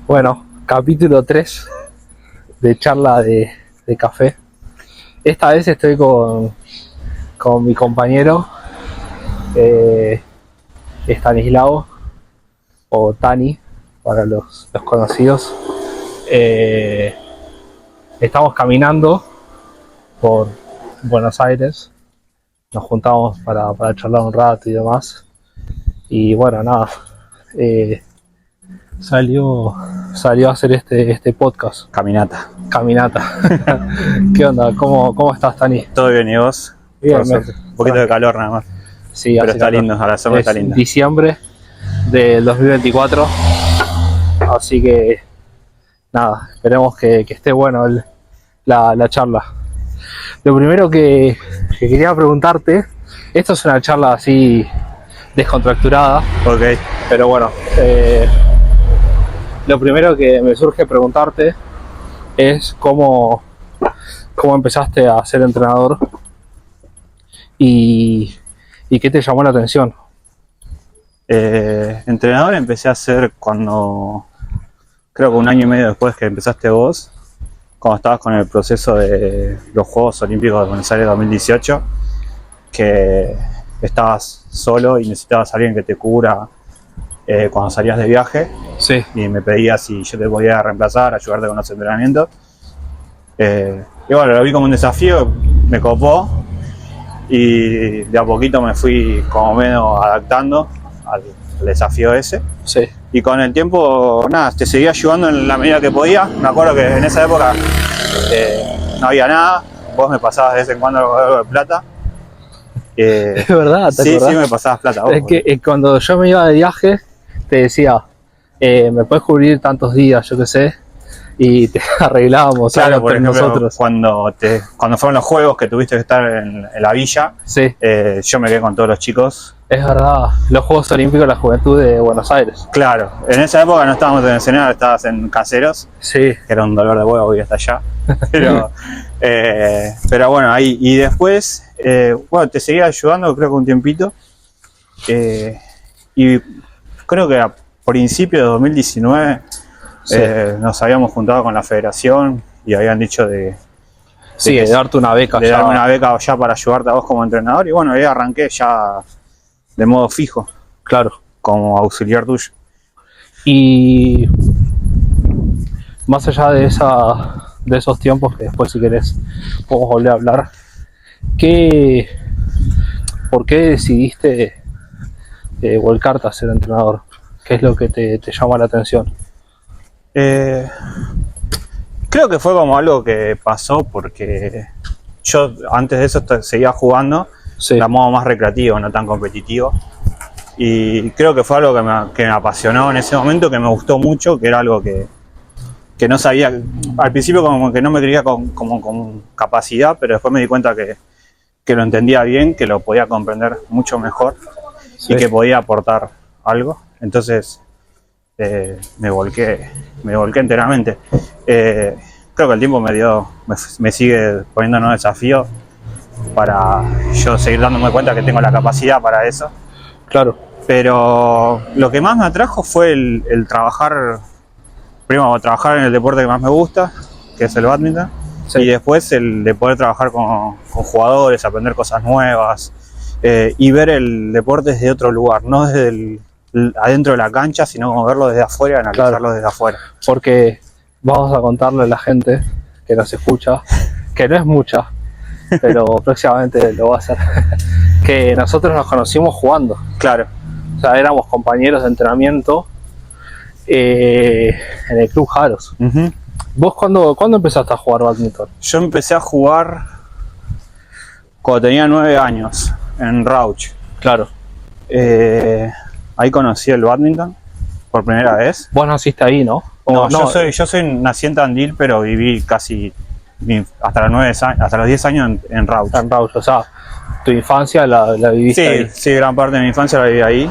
Bueno, capítulo 3 de charla de café. Esta vez estoy con mi compañero Estanislao, o Tani para los conocidos. Estamos caminando por Buenos Aires, nos juntamos para charlar un rato y demás. Y bueno, nada, salió a hacer este podcast. Caminata. ¿Qué onda? ¿Cómo estás, Tani? Todo bien, ¿y vos? Bien, Un poquito de calor nada más. Sí, pero está lindo, a la sombra está lindo. Diciembre del 2024, así que nada, esperemos que esté bueno la charla. Lo primero que quería preguntarte, esto es una charla así descontracturada, Ok. pero bueno, lo primero que me surge preguntarte es cómo empezaste a ser entrenador y qué te llamó la atención. Entrenador empecé a ser creo que 1 año y medio después que empezaste vos, cuando estabas con el proceso de los Juegos Olímpicos de Buenos Aires 2018, que estabas solo y necesitabas a alguien que te cubra cuando salías de viaje. Sí. Y me pedías si yo te podía reemplazar, ayudarte con los entrenamientos. Y bueno, lo vi como un desafío, me copó y de a poquito me fui como menos adaptando al desafío ese. Sí. Y con el tiempo, nada, te seguía ayudando en la medida que podía. Me acuerdo que en esa época no había nada, vos me pasabas de vez en cuando algo de plata. Es verdad, ¿te acordás? Sí, me pasabas plata. Vos, es que cuando yo me iba de viaje, te decía, me puedes cubrir tantos días, yo qué sé, y te arreglábamos. Claro, por ejemplo, nosotros. Cuando fueron los juegos que tuviste que estar en la villa, sí. Yo me quedé con todos los chicos. Es verdad, los Juegos Olímpicos de la Juventud de Buenos Aires. Claro, en esa época no estábamos en el escenario, estabas en Caseros. Sí. Que era un dolor de huevo ir hasta allá. Pero bueno, ahí. Y después, bueno, te seguía ayudando creo que un tiempito. Y creo que a principios de 2019 Sí. nos habíamos juntado con la federación y habían dicho de darte una beca. De darme una beca ya para ayudarte a vos como entrenador. Y bueno, ahí arranqué ya de modo fijo. Claro. Como auxiliar tuyo. Y más allá de esos tiempos, que después si querés podemos volver a hablar, ¿por qué decidiste volcarte a ser entrenador? ¿Qué es lo que te llama la atención? Creo que fue como algo que pasó porque yo antes de eso seguía jugando. Sí. De modo más recreativo, no tan competitivo. Y creo que fue algo que me apasionó en ese momento, que me gustó mucho, que era algo que no sabía. Al principio como que no me creía con capacidad, pero después me di cuenta que lo entendía bien, que lo podía comprender mucho mejor. Sí. Y que podía aportar algo. Entonces me volqué enteramente. Creo que el tiempo me sigue poniendo nuevos desafíos para yo seguir dándome cuenta que tengo la capacidad para eso. Claro. Pero lo que más me atrajo fue el trabajar, primero trabajar en el deporte que más me gusta, que es el bádminton. Sí. Y después el de poder trabajar con jugadores, aprender cosas nuevas y ver el deporte desde otro lugar, no desde adentro de la cancha, sino como verlo desde afuera y analizarlo. Claro. Desde afuera. Porque vamos a contarle a la gente que nos escucha, que no es mucha, pero próximamente lo va a hacer, que nosotros nos conocimos jugando. Claro. O sea, éramos compañeros de entrenamiento en el Club Jaros. Uh-huh. ¿Vos cuándo empezaste a jugar bádminton? Yo empecé a jugar cuando tenía 9 años, en Rauch. Claro. Ahí conocí el bádminton por primera vez. Vos naciste ahí, ¿no? No, yo nací en Tandil, pero viví casi hasta los 10 años en Rauch. En Rauch, o sea, tu infancia la viviste ahí. Sí, gran parte de mi infancia la viví ahí.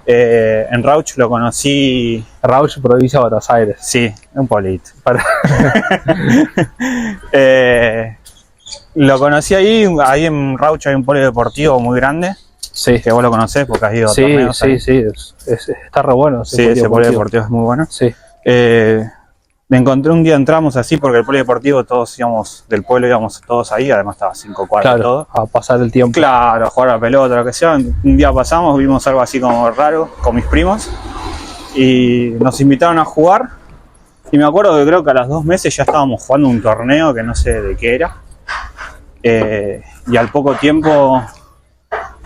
En Rauch lo conocí. Rauch, provincia de Buenos Aires. Sí, un pueblito. Lo conocí ahí en Rauch hay un polideportivo muy grande. Sí. Que vos lo conocés porque has ido a torneos. Sí, está re bueno. Sí, ese polideportivo es muy bueno. Sí. Me encontré un día, entramos así porque el polideportivo todos íbamos del pueblo, íbamos todos ahí, además estaba 5 cuadras Claro, todo. a pasar el tiempo. Claro, a jugar a la pelota, lo que sea. Un día pasamos, vimos algo así como raro con mis primos y nos invitaron a jugar. Y me acuerdo que creo que a los 2 meses ya estábamos jugando un torneo que no sé de qué era. Y al poco tiempo,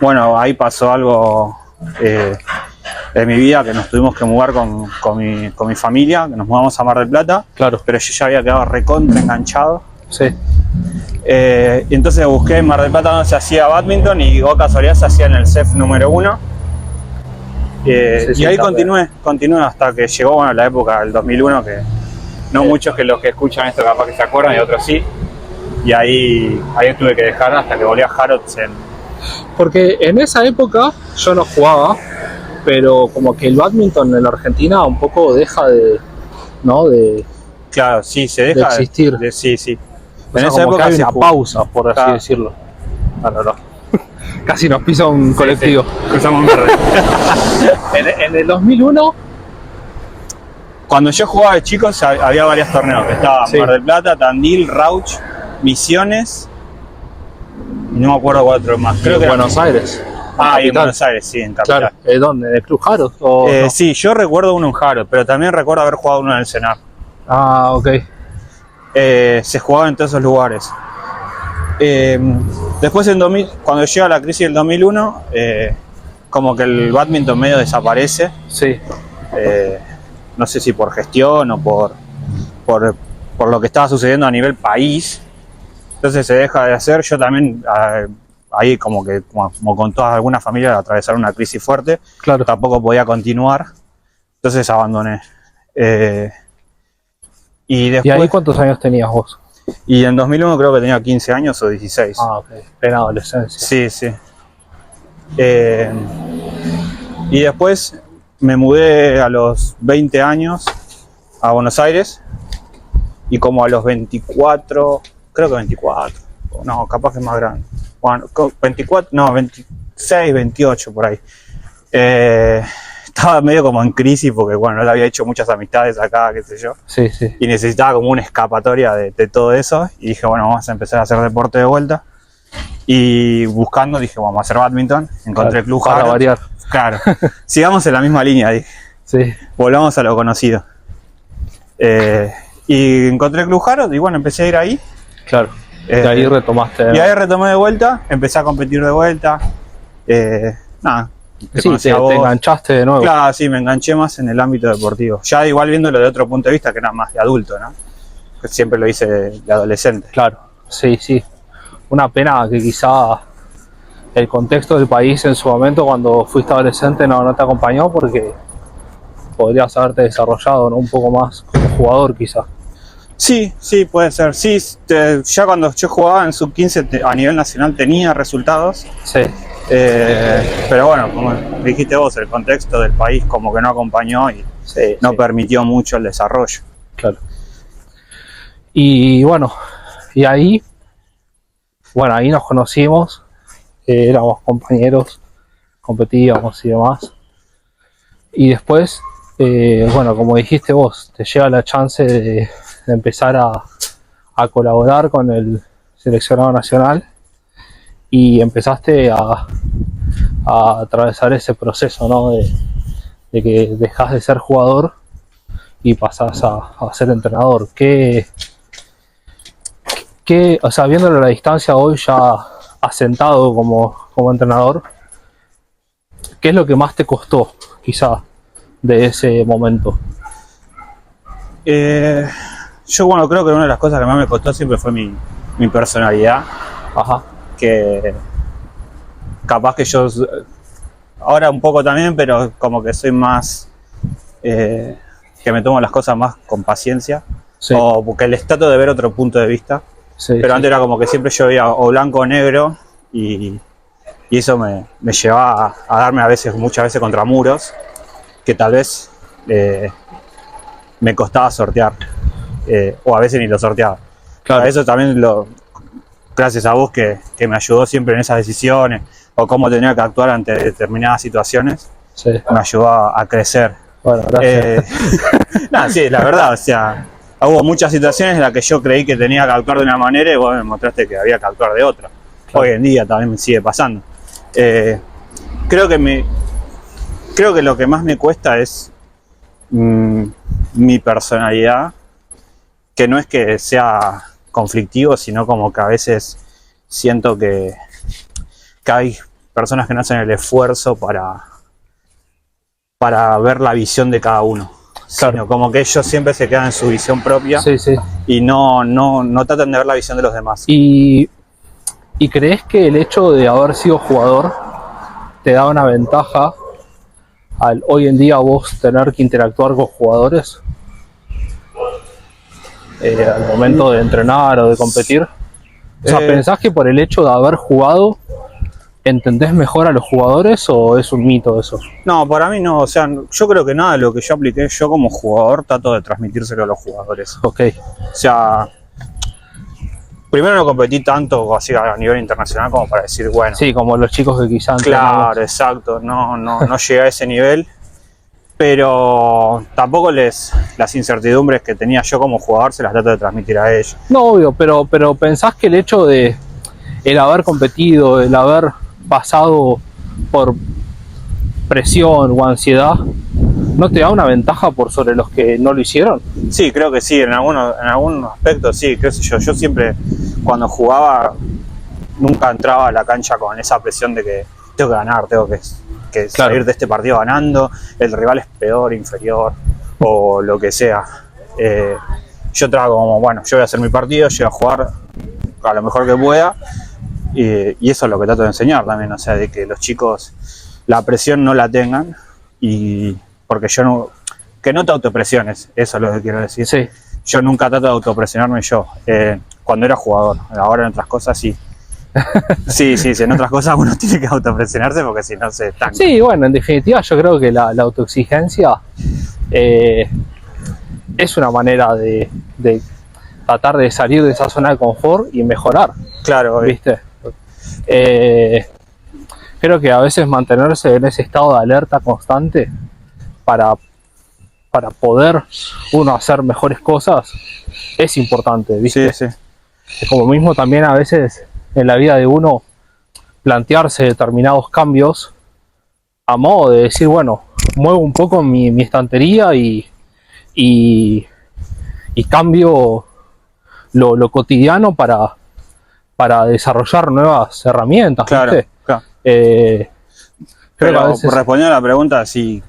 bueno, ahí pasó algo de mi vida, que nos tuvimos que mudar con mi familia, que nos mudamos a Mar del Plata. Claro. Pero yo ya había quedado recontra enganchado. Sí. Y entonces busqué en Mar del Plata donde se hacía badminton y oh casualidad se hacía en el CEF número 1. Y ahí continué hasta que llegó, bueno, la época del 2001, que no muchos que los que escuchan esto capaz que se acuerdan y otros sí. Y ahí tuve que dejar hasta que volví a Harrods Porque en esa época yo no jugaba, pero como que el badminton en la Argentina un poco deja de, ¿no? Claro, sí, se deja de existir. Sí. O sea, como que hay una pausa, por así decirlo. No. Casi nos pisa un colectivo. Sí. Cruzamos verde. En el 2001... Cuando yo jugaba de chicos había varios torneos. Estaba Mar del Plata, Tandil, Rauch, Misiones. Y no me acuerdo cuál otro más. Creo que Buenos Aires. Y en Buenos Aires, sí, en Capital. Claro. ¿Dónde? ¿En el Club Harrods? No? Sí, yo recuerdo uno en Harrods, pero también recuerdo haber jugado uno en el Senar. Ah, ok. Se jugaba en todos esos lugares. Después, cuando llega la crisis del 2001, como que el badminton medio desaparece. Sí. No sé si por gestión o por lo que estaba sucediendo a nivel país. Entonces se deja de hacer. Yo también, ahí como con todas algunas familias, atravesaron una crisis fuerte. Claro. Tampoco podía continuar. Entonces abandoné. Y después, ¿Y ahí cuántos años tenías vos? Y en 2001 creo que tenía 15 años o 16. Ah, ok. Plena adolescencia. Sí. Y después me mudé a los 20 años a Buenos Aires. Y como a los 24, creo que 24, no, capaz que es más grande. Bueno, 24, no, 26, 28 por ahí. Estaba medio como en crisis porque, bueno, no había hecho muchas amistades acá, qué sé yo. Sí. Y necesitaba como una escapatoria de todo eso. Y dije, bueno, vamos a empezar a hacer deporte de vuelta. Y buscando, dije, vamos a hacer badminton. Encontré el Club Harrods. Para variar. Claro. Sigamos en la misma línea, dije. Sí. Volvamos a lo conocido. Y encontré el Club Harrods y bueno, empecé a ir ahí. Claro. Y ahí retomaste. Y ahí retomé de vuelta, empecé a competir de vuelta. Nada. Te enganchaste de nuevo. Claro, sí, me enganché más en el ámbito deportivo. Ya igual viéndolo de otro punto de vista, que era más de adulto, ¿no? Que siempre lo hice de adolescente. Claro, sí. Una pena que quizá el contexto del país en su momento, cuando fuiste adolescente, no te acompañó, porque podrías haberte desarrollado, ¿no? Un poco más como jugador, quizá. Sí, puede ser. Sí, ya cuando yo jugaba en sub-15 a nivel nacional tenía resultados. Sí. Pero bueno, como dijiste vos, el contexto del país como que no acompañó y no permitió mucho el desarrollo. Claro. Y bueno, ahí nos conocimos, éramos compañeros, competíamos y demás. Y después, como dijiste vos, te llega la chance de empezar a colaborar con el seleccionado nacional y empezaste a atravesar ese proceso, ¿no? De que dejás de ser jugador y pasás a ser entrenador. O sea, viéndolo a la distancia hoy ya asentado como entrenador, ¿qué es lo que más te costó, quizá, de ese momento? Yo creo que una de las cosas que más me costó siempre fue mi personalidad. Ajá. Que capaz que yo ahora un poco también, pero como que soy más que me tomo las cosas más con paciencia, o porque les trato de ver otro punto de vista. Pero antes era como que siempre yo veía o blanco o negro y eso me llevaba a darme muchas veces contra muros que tal vez me costaba sortear, o a veces ni lo sorteaba. Claro. Eso también gracias a vos que me ayudó siempre en esas decisiones o cómo tenía que actuar ante determinadas situaciones, me ayudó a crecer. Bueno, gracias. Nada, sí, la verdad, o sea, hubo muchas situaciones en las que yo creí que tenía que actuar de una manera y vos me mostraste que había que actuar de otra. Claro. Hoy en día también me sigue pasando. Creo que lo que más me cuesta es mi personalidad, que no es que sea conflictivo, sino como que a veces siento que hay personas que no hacen el esfuerzo para ver la visión de cada uno. Claro. Sino como que ellos siempre se quedan en su visión propia, Sí, sí. y no tratan de ver la visión de los demás. ¿Y crees que el hecho de haber sido jugador te da una ventaja al hoy en día vos tener que interactuar con jugadores al momento de entrenar o de competir? O sea, ¿pensás que por el hecho de haber jugado entendés mejor a los jugadores o es un mito eso? No, para mí no, o sea, yo creo que nada de lo que yo apliqué yo como jugador trato de transmitírselo a los jugadores. Ok, O sea, primero no competí tanto así a nivel internacional como para decir, bueno, sí, como los chicos que quizás claro, exacto, no llegué a ese nivel, pero tampoco las incertidumbres que tenía yo como jugador se las trato de transmitir a ellos. No, obvio, pero pensás que el hecho de el haber competido, el haber pasado por presión o ansiedad, ¿no te da una ventaja por sobre los que no lo hicieron? Sí, creo que sí, en algunos aspectos sí, qué sé yo siempre cuando jugaba nunca entraba a la cancha con esa presión de que tengo que ganar, tengo que Claro. salir de este partido ganando, el rival es peor, inferior o lo que sea. Yo trago como, bueno, yo voy a hacer mi partido, yo voy a jugar a lo mejor que pueda, y eso es lo que trato de enseñar también, o sea, de que los chicos la presión no la tengan, y porque que no te autopresiones, eso es lo que quiero decir. Sí. Yo nunca trato de autopresionarme yo, cuando era jugador, ahora en otras cosas sí. Sí, en otras cosas uno tiene que autopresionarse porque si no se estanca. Sí, bueno, en definitiva yo creo que la autoexigencia es una manera de tratar de salir de esa zona de confort y mejorar. Claro, ¿Viste? Creo que a veces mantenerse en ese estado de alerta constante para poder uno hacer mejores cosas es importante, ¿viste? sí. Es como mismo también a veces en la vida de uno plantearse determinados cambios a modo de decir, bueno, muevo un poco mi estantería y cambio lo cotidiano para desarrollar nuevas herramientas, Claro, ¿viste? claro. Creo que a Pero veces... respondiendo a la pregunta, si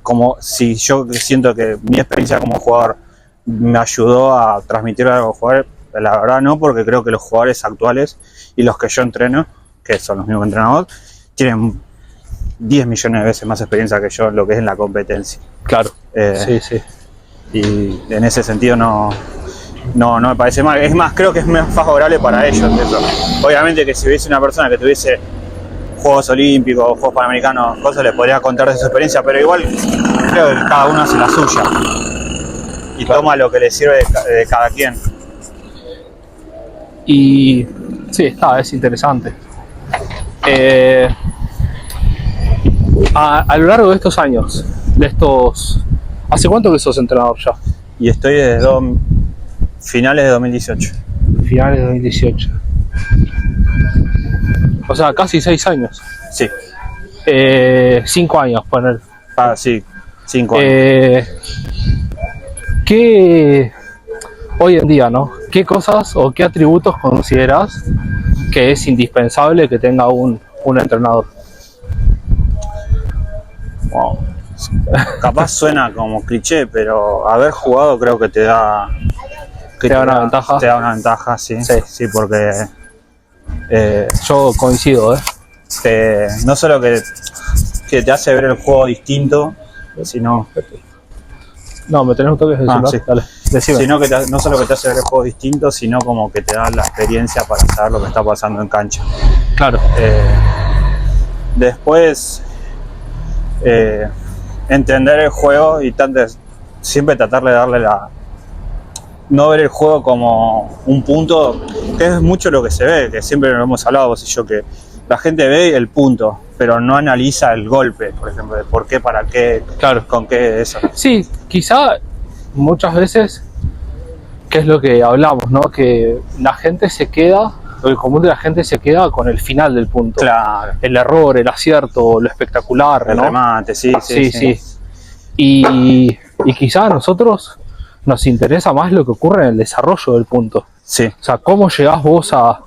yo siento que mi experiencia como jugador me ayudó a transmitir algo a los jugadores, la verdad no, porque creo que los jugadores actuales y los que yo entreno, que son los mismos entrenadores, tienen 10 millones de veces más experiencia que yo en lo que es en la competencia. Claro, sí. Y en ese sentido no me parece mal. Es más, creo que es más favorable para ellos eso. Obviamente que si hubiese una persona que tuviese Juegos Olímpicos, Juegos Panamericanos, cosas, les podría contar de su experiencia, pero igual creo que cada uno hace la suya y claro, toma lo que le sirve de cada quien. Y sí, es interesante. A lo largo de estos años, ¿hace cuánto que sos entrenador ya? Y estoy desde finales de 2018. Finales de 2018. O sea, casi 6 años. Sí. 5 años, poner. Ah, sí, 5 años. ¿Qué hoy en día, ¿no? ¿Qué cosas o qué atributos consideras que es indispensable que tenga un entrenador? Wow. Capaz suena como cliché, pero haber jugado creo que te da una ventaja. Te da una ventaja, sí. Sí, porque yo coincido, no solo que te hace ver el juego distinto, sino... No, me tenés un toque de celular. Sí. Dale, decime. Sino que no solo que te hace ver el juego distinto, sino como que te da la experiencia para saber lo que está pasando en cancha. Claro. Después, entender el juego y siempre tratar de darle no ver el juego como un punto, que es mucho lo que se ve, que siempre lo hemos hablado vos y yo, que la gente ve el punto, pero no analiza el golpe, por ejemplo, de por qué, para qué, Claro. con qué, eso. Sí, quizá muchas veces, que es lo que hablamos, ¿no? Que la gente se queda, el común de la gente se queda con el final del punto. Claro, El error, el acierto, lo espectacular, el ¿no? remate, sí. Y quizá a nosotros nos interesa más lo que ocurre en el desarrollo del punto. Sí, O sea, cómo llegás vos a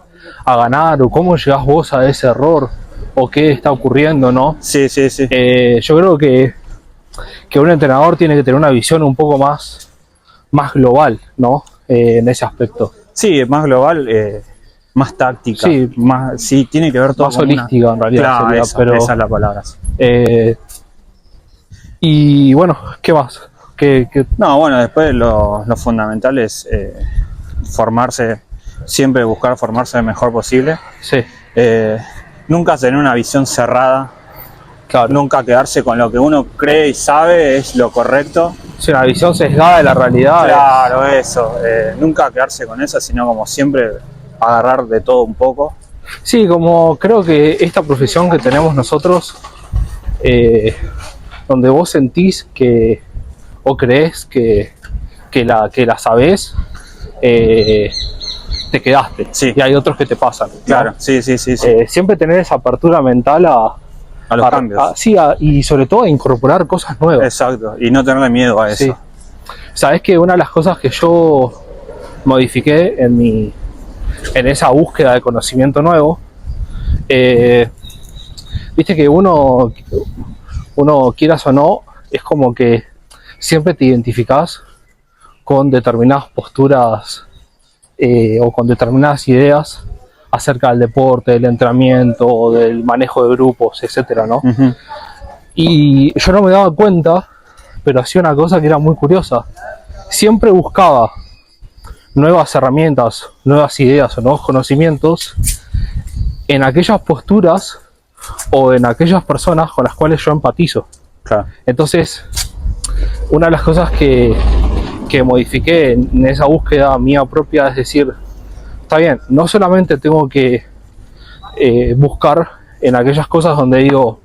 ganar, o cómo llegás vos a ese error, o qué está ocurriendo, ¿no? sí. Yo creo que un entrenador tiene que tener una visión un poco más global, ¿no? En ese aspecto. Sí, es más global, más táctica, Sí. sí, tiene que ver todo Más con holística, en realidad. Claro, Sería, pero, esa es la palabra. y bueno, ¿qué más? No, bueno, después lo fundamental es formarse, siempre buscar formarse lo mejor posible. Sí, Nunca tener una visión cerrada, claro. nunca quedarse con lo que uno cree y sabe es lo correcto. Sí, una visión sesgada de la realidad. Claro, eso. Nunca quedarse con eso, sino como siempre agarrar de todo un poco. Sí, como creo que esta profesión que tenemos nosotros, donde vos sentís que, o creés que la sabés, te quedaste. Sí. Y hay otros que te pasan, ¿no? Claro, sí. Siempre tener esa apertura mental a los cambios. y sobre todo a incorporar cosas nuevas. Exacto, y no tenerle miedo a eso. Sí. Sabés que una de las cosas que yo modifiqué en esa búsqueda de conocimiento nuevo, viste que uno quieras o no, es como que siempre te identificás con determinadas posturas o con determinadas ideas acerca del deporte, del entrenamiento, del manejo de grupos, etcétera, ¿no? Uh-huh. Y yo no me daba cuenta, pero hacía una cosa que era muy curiosa. Siempre buscaba nuevas herramientas, nuevas ideas o nuevos conocimientos en aquellas posturas o en aquellas personas con las cuales yo empatizo. Claro. Entonces, una de las cosas que modifiqué en esa búsqueda mía propia es decir, está bien, no solamente tengo que buscar en aquellas cosas donde digo,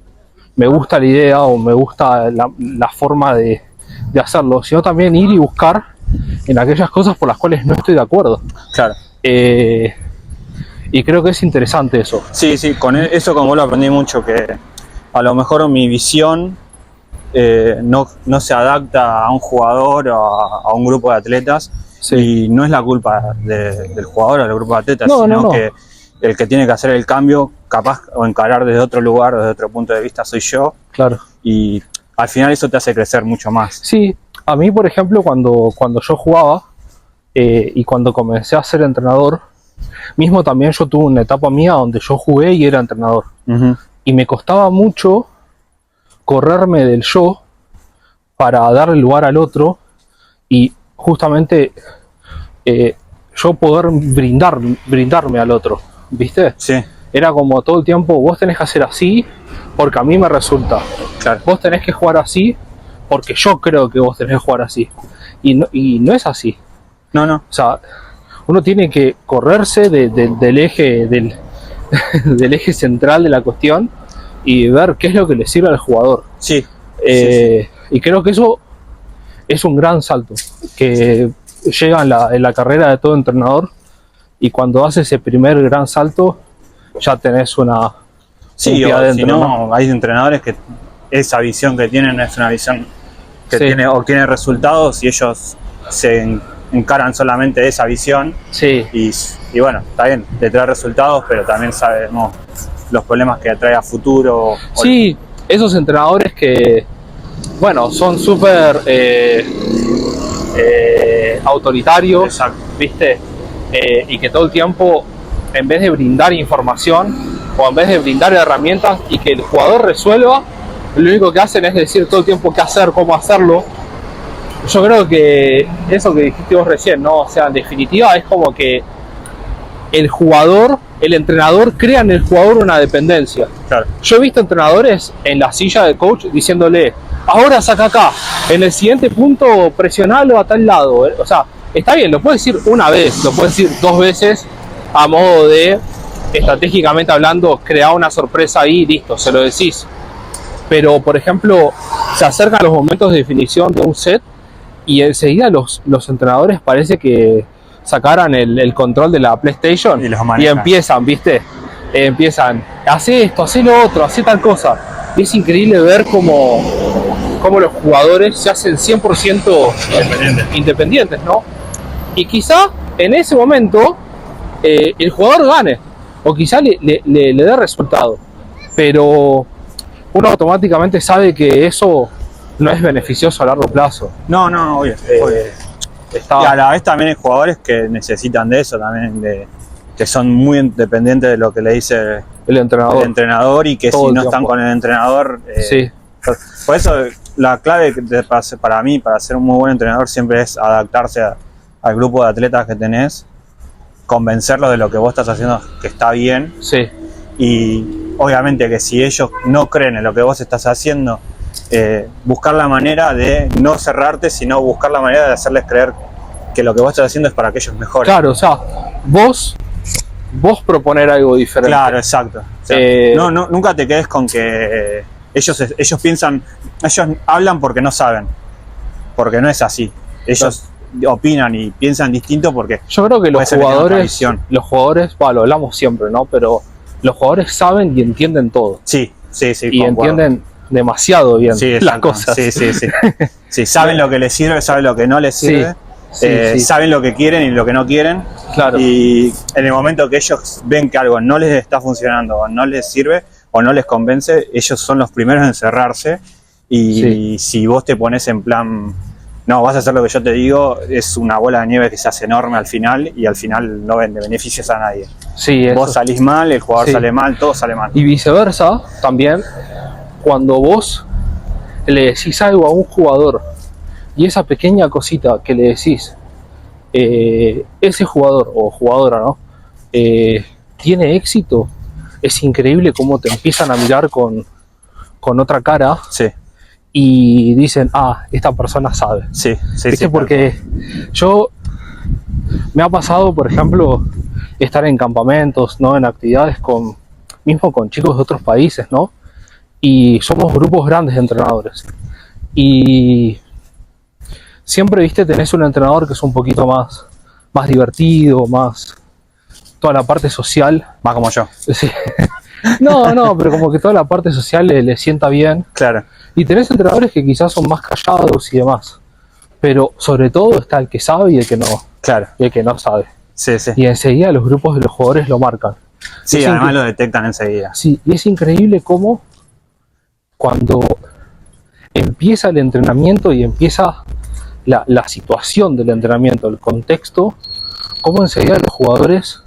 me gusta la idea o me gusta la forma de hacerlo, sino también ir y buscar en aquellas cosas por las cuales no estoy de acuerdo. Claro. Y creo que es interesante eso. Sí, con eso como lo aprendí mucho, que a lo mejor mi visión no se adapta a un jugador o a un grupo de atletas. Sí. Y no es la culpa del jugador o del grupo de atletas, sino que el que tiene que hacer el cambio, capaz, o encarar desde otro lugar, desde otro punto de vista, soy yo. Claro. Y al final eso te hace crecer mucho más. Sí, a mí, por ejemplo, cuando yo jugaba y cuando comencé a ser entrenador, mismo también yo tuve una etapa mía donde yo jugué y era entrenador. Uh-huh. Y me costaba mucho correrme del yo para darle lugar al otro y justamente yo poder brindarme al otro, ¿viste? Sí. Era como todo el tiempo, vos tenés que hacer así porque a mí me resulta. Claro. Vos tenés que jugar así porque yo creo que vos tenés que jugar así. Y no es así. No. O sea, uno tiene que correrse del eje del eje central de la cuestión y ver qué es lo que le sirve al jugador. Sí. Y creo que eso es un gran salto que llega en la carrera de todo entrenador, y cuando hace ese primer gran salto ya tenés una pie adentro, si no, hay entrenadores que esa visión que tienen es una visión que obtiene resultados y ellos se encaran solamente esa visión. Sí. Y bueno, está bien, te trae resultados, pero también sabemos los problemas que trae a futuro. Sí, esos entrenadores que, bueno, son súper autoritarios. Exacto. ¿Viste? Y que todo el tiempo, en vez de brindar información o en vez de brindar herramientas y que el jugador resuelva, lo único que hacen es decir todo el tiempo qué hacer, cómo hacerlo. Yo creo que eso que dijiste vos recién, ¿no? O sea, en definitiva es como que el entrenador crea en el jugador una dependencia. Claro. Yo he visto entrenadores en la silla de coach diciéndole, ahora saca acá, en el siguiente punto presionalo a tal lado. O sea, está bien, lo puedes decir una vez, lo puedes decir 2 veces a modo de estratégicamente hablando, crea una sorpresa ahí, listo, se lo decís. Pero, por ejemplo, se acercan los momentos de definición de un set y enseguida los entrenadores parece que sacaran el control de la PlayStation y empiezan, ¿viste? Empiezan, hace esto, hace lo otro, hace tal cosa. Y es increíble ver cómo los jugadores se hacen 100% independientes, ¿no? Y quizá en ese momento el jugador gane, o quizá le dé resultado, pero uno automáticamente sabe que eso no es beneficioso a largo plazo. No, obvio. Y a la vez también hay jugadores que necesitan de eso también, que son muy independientes de lo que le dice el entrenador y que si no están con el entrenador... sí. Por eso la clave para mí, para ser un muy buen entrenador, siempre es adaptarse al grupo de atletas que tenés, convencerlos de lo que vos estás haciendo que está bien. Sí. Y obviamente que si ellos no creen en lo que vos estás haciendo, buscar la manera de no cerrarte, sino buscar la manera de hacerles creer que lo que vos estás haciendo es para que ellos mejoren. Claro, o sea, vos proponer algo diferente. Claro, exacto. O sea, nunca te quedes con que ellos piensan, ellos hablan porque no saben, porque no es así. Ellos opinan y piensan distinto porque yo creo que los jugadores, lo hablamos siempre, ¿no? Pero los jugadores saben y entienden todo. Sí, y entienden demasiado bien las cosas. Sí, saben lo que les sirve, saben lo que no les sirve. Saben lo que quieren y lo que no quieren. Claro. Y en el momento que ellos ven que algo no les está funcionando o no les sirve o no les convence, ellos son los primeros en cerrarse. Y si vos te pones en plan, no, vas a hacer lo que yo te digo, es una bola de nieve que se hace enorme al final y al final no vende beneficios a nadie. Vos salís mal, el jugador sale mal, todo sale mal. Y viceversa, también, cuando vos le decís algo a un jugador y esa pequeña cosita que le decís, ese jugador o jugadora, ¿no? Tiene éxito, es increíble cómo te empiezan a mirar con otra cara. Sí. Y dicen, esta persona sabe. Sí, porque me ha pasado, por ejemplo, estar en campamentos, ¿no? En actividades mismo con chicos de otros países, ¿no? Y somos grupos grandes de entrenadores. Y siempre, viste, tenés un entrenador que es un poquito más divertido, más toda la parte social. Más como yo. Sí. No, pero como que toda la parte social le sienta bien. Claro. Y tenés entrenadores que quizás son más callados y demás. Pero sobre todo está el que sabe y el que no. Claro. Y el que no sabe. Sí. Y enseguida los grupos de los jugadores lo marcan. Sí, además lo detectan enseguida. Sí, y es increíble cómo cuando empieza el entrenamiento y empieza la situación del entrenamiento, el contexto, cómo enseguida los jugadores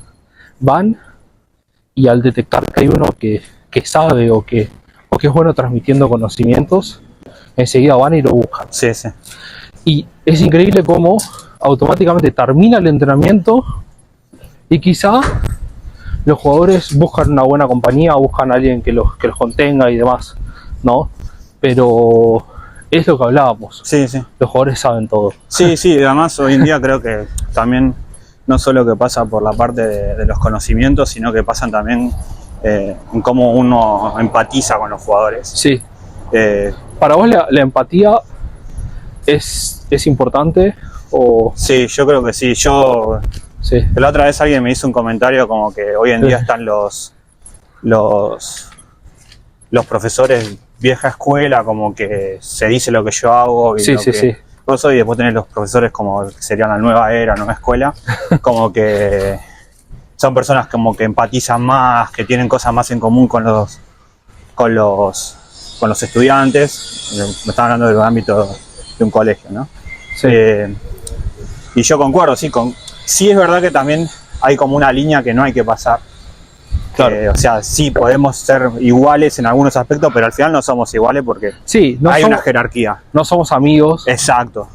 van y al detectar que hay uno que sabe o que es bueno transmitiendo conocimientos, enseguida van y lo buscan. Sí. Y es increíble cómo automáticamente termina el entrenamiento y quizá los jugadores buscan una buena compañía, buscan a alguien que los contenga y demás, ¿no? Pero es lo que hablábamos. Sí. Los jugadores saben todo. Sí, además hoy en día creo que también no solo que pasa por la parte de los conocimientos, sino que pasan también en cómo uno empatiza con los jugadores. Sí. ¿Para vos la empatía es importante? O... Sí, yo creo que sí. La otra vez alguien me hizo un comentario como que hoy en día están los profesores vieja escuela, como que se dice lo que yo hago y yo soy, y después tenés los profesores como que serían la nueva era, nueva escuela, como que son personas como que empatizan más, que tienen cosas más en común con los estudiantes. Me están hablando del ámbito de un colegio, ¿no? Sí. Y yo concuerdo, sí es verdad que también hay como una línea que no hay que pasar. Claro. O sea, sí podemos ser iguales en algunos aspectos, pero al final no somos iguales porque hay una jerarquía. No somos amigos. Exacto.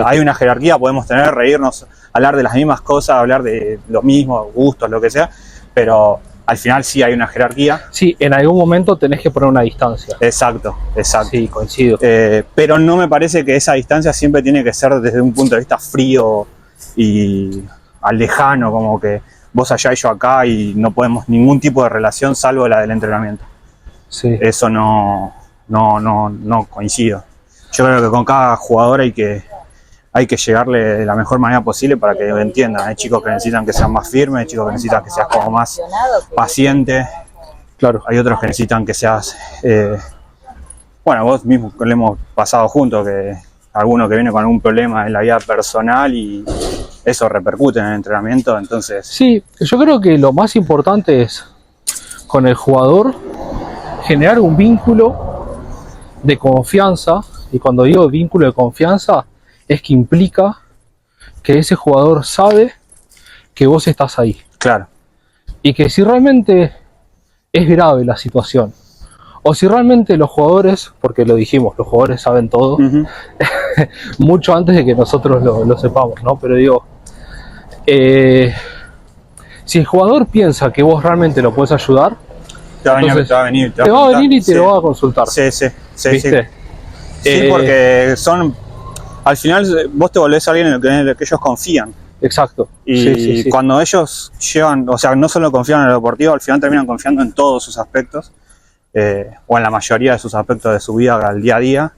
Hay una jerarquía, podemos reírnos, hablar de las mismas cosas, hablar de los mismos gustos, lo que sea, pero al final sí hay una jerarquía. Sí, en algún momento tenés que poner una distancia. Exacto. Sí, coincido. Pero no me parece que esa distancia siempre tiene que ser desde un punto de vista frío y lejano, como que vos allá y yo acá y no podemos ningún tipo de relación salvo la del entrenamiento. Sí. Eso no coincido. Yo creo que con cada jugador hay que llegarle de la mejor manera posible para que lo entiendan. Hay chicos que necesitan que sean más firmes, hay chicos que necesitan que seas como más paciente. Claro. Hay otros que necesitan que seas... bueno, vos mismo que lo hemos pasado juntos, que alguno que viene con algún problema en la vida personal y eso repercute en el entrenamiento, entonces... Sí, yo creo que lo más importante es con el jugador generar un vínculo de confianza, y cuando digo vínculo de confianza es que implica que ese jugador sabe que vos estás ahí. Claro. Y que si realmente es grave la situación, o si realmente los jugadores, porque lo dijimos, los jugadores saben todo, mucho antes de que nosotros lo sepamos, ¿no? Pero digo, si el jugador piensa que vos realmente lo puedes ayudar, te va a venir y te lo va a consultar. Sí. ¿Viste? Sí, porque son... Al final vos te volvés alguien en el que ellos confían. Exacto. Y cuando ellos llevan, o sea, no solo confían en lo deportivo, al final terminan confiando en todos sus aspectos, o en la mayoría de sus aspectos de su vida al día a día.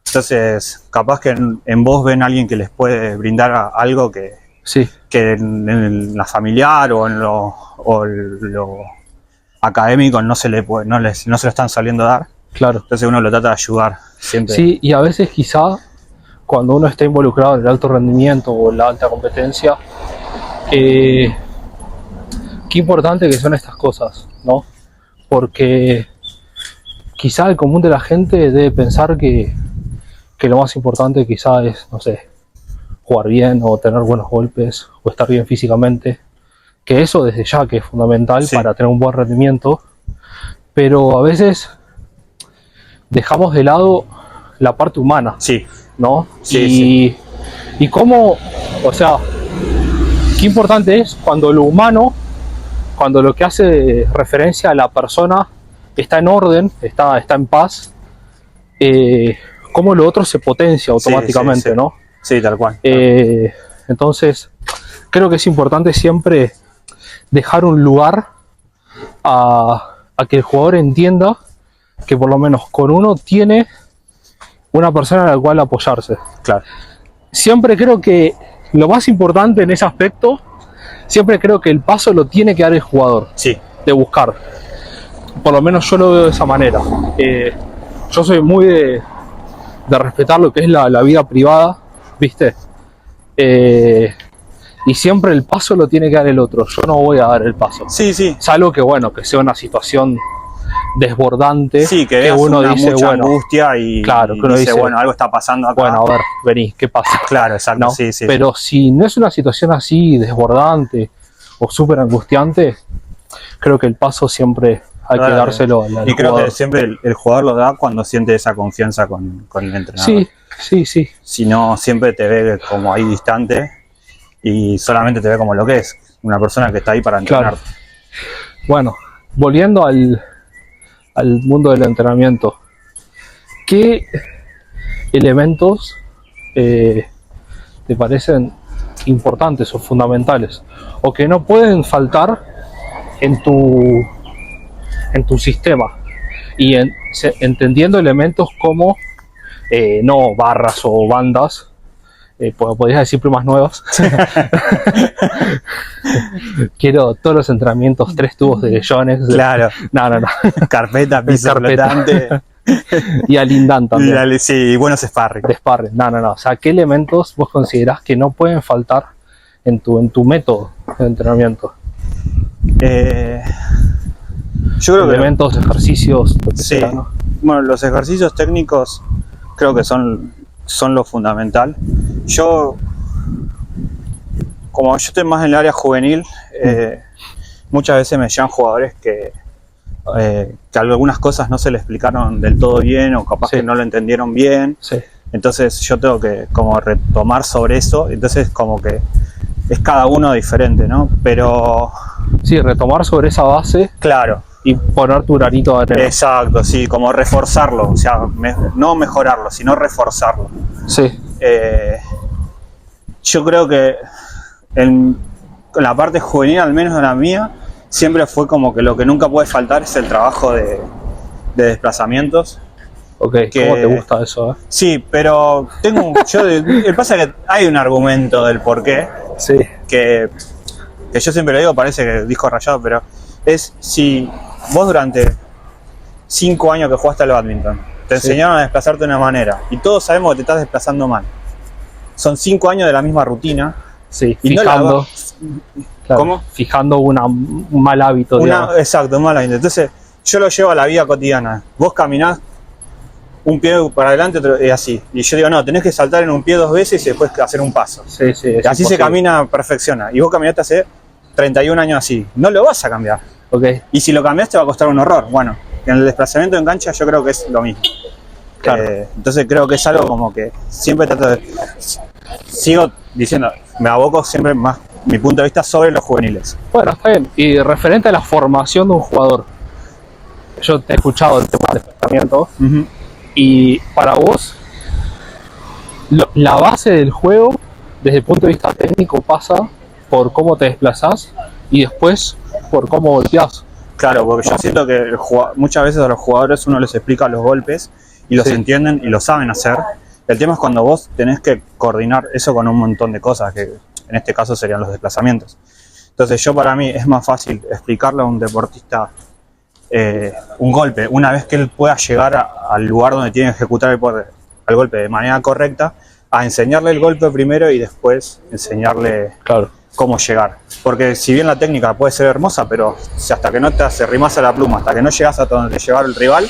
Entonces, capaz que en vos ven a alguien que les puede brindar algo que en la familiar o en lo académico no se lo están saliendo a dar. Claro. Entonces uno lo trata de ayudar siempre. Sí, y a veces quizá cuando uno está involucrado en el alto rendimiento o en la alta competencia, qué importante que son estas cosas, ¿no? Porque quizá el común de la gente debe pensar que lo más importante quizá es, no sé, jugar bien o tener buenos golpes o estar bien físicamente, que eso desde ya que es fundamental para tener un buen rendimiento, pero a veces dejamos de lado la parte humana, ¿no? Y cómo, o sea, qué importante es cuando lo humano, cuando lo que hace referencia a la persona está en orden, está en paz, cómo lo otro se potencia automáticamente, ¿no? Sí, tal cual. Entonces, creo que es importante siempre dejar un lugar a que el jugador entienda que por lo menos con uno tiene una persona a la cual apoyarse. Claro. Siempre creo que lo más importante en ese aspecto, siempre creo que el paso lo tiene que dar el jugador. De buscar. Por lo menos yo lo veo de esa manera. Yo soy muy de respetar lo que es la vida privada, ¿viste? Y siempre el paso lo tiene que dar el otro. Yo no voy a dar el paso. Salvo que, bueno, que sea una situación desbordante, que uno dice, mucha angustia y, claro, y dice, bueno, algo está pasando acá. Bueno, a ver, vení, ¿qué pasa? Claro, exacto, ¿no? Pero si no es una situación así desbordante o súper angustiante, creo que el paso siempre hay que dárselo al y creo jugador. Que siempre el jugador lo da cuando siente esa confianza con el entrenador. Sí. Si no, siempre te ve como ahí distante y solamente te ve como lo que es, una persona que está ahí para entrenar. Claro. Bueno, volviendo al mundo del entrenamiento, ¿qué elementos te parecen importantes o fundamentales o que no pueden faltar en tu sistema? Y entendiendo elementos como no barras o bandas, podrías decir plumas nuevas. Quiero todos los entrenamientos, 3 tubos de leyones. Claro. No. Carpeta, piso flotante. Y alindán también. Sí, buenos sparring. No. O sea, ¿qué elementos vos considerás que no pueden faltar en tu método de entrenamiento? Yo creo elementos, ejercicios, lo que sea, ¿no? Bueno, los ejercicios técnicos creo que son lo fundamental. Como yo estoy más en el área juvenil, muchas veces me llegan jugadores que algunas cosas no se le explicaron del todo bien o capaz que no lo entendieron bien. Entonces yo tengo que como retomar sobre eso. Entonces como que es cada uno diferente, ¿no? Pero... Sí, retomar sobre esa base. Claro. Y poner tu granito de arena. Exacto, sí, como reforzarlo, o sea, no mejorarlo, sino reforzarlo. Sí. Yo creo que en con la parte juvenil, al menos de la mía, siempre fue como que lo que nunca puede faltar es el trabajo de desplazamientos. Ok, ¿cómo te gusta eso? Sí, pero el pasa que hay un argumento del por qué, Sí. que yo siempre lo digo, parece que disco rayado, pero es si vos durante 5 años que jugaste al badminton, te enseñaron a desplazarte de una manera, y todos sabemos que te estás desplazando mal. Son 5 años de la misma rutina. Sí, y fijando. Claro, ¿Cómo? Fijando un mal hábito. Exacto, un mal hábito. Entonces, yo lo llevo a la vida cotidiana. Vos caminás un pie para adelante, otro, y así. Y yo digo, no, tenés que saltar en un pie 2 veces y después hacer un paso. Sí, sí. Y así se camina, perfecciona. Y vos caminaste hace 31 años así. No lo vas a cambiar. Okay. Y si lo cambiaste va a costar un horror. Bueno, en el desplazamiento en cancha yo creo que es lo mismo. Claro. Entonces creo que es algo como que siempre trato de... Sigo diciendo, me aboco siempre más mi punto de vista sobre los juveniles. Bueno, está bien. Y referente a la formación de un jugador, yo te he escuchado el tema del desplazamiento. Y para vos, la base del juego, desde el punto de vista técnico, pasa por cómo te desplazás y después por cómo golpeás. Claro, porque yo siento que muchas veces a los jugadores uno les explica los golpes y los entienden y lo saben hacer. El tema es cuando vos tenés que coordinar eso con un montón de cosas, que en este caso serían los desplazamientos. Entonces para mí es más fácil explicarle a un deportista un golpe, una vez que él pueda llegar al lugar donde tiene que ejecutar el golpe de manera correcta, a enseñarle el golpe primero y después enseñarle cómo llegar. Porque si bien la técnica puede ser hermosa, pero si hasta que no te arrimas a la pluma, hasta que no llegas a donde te lleva el rival,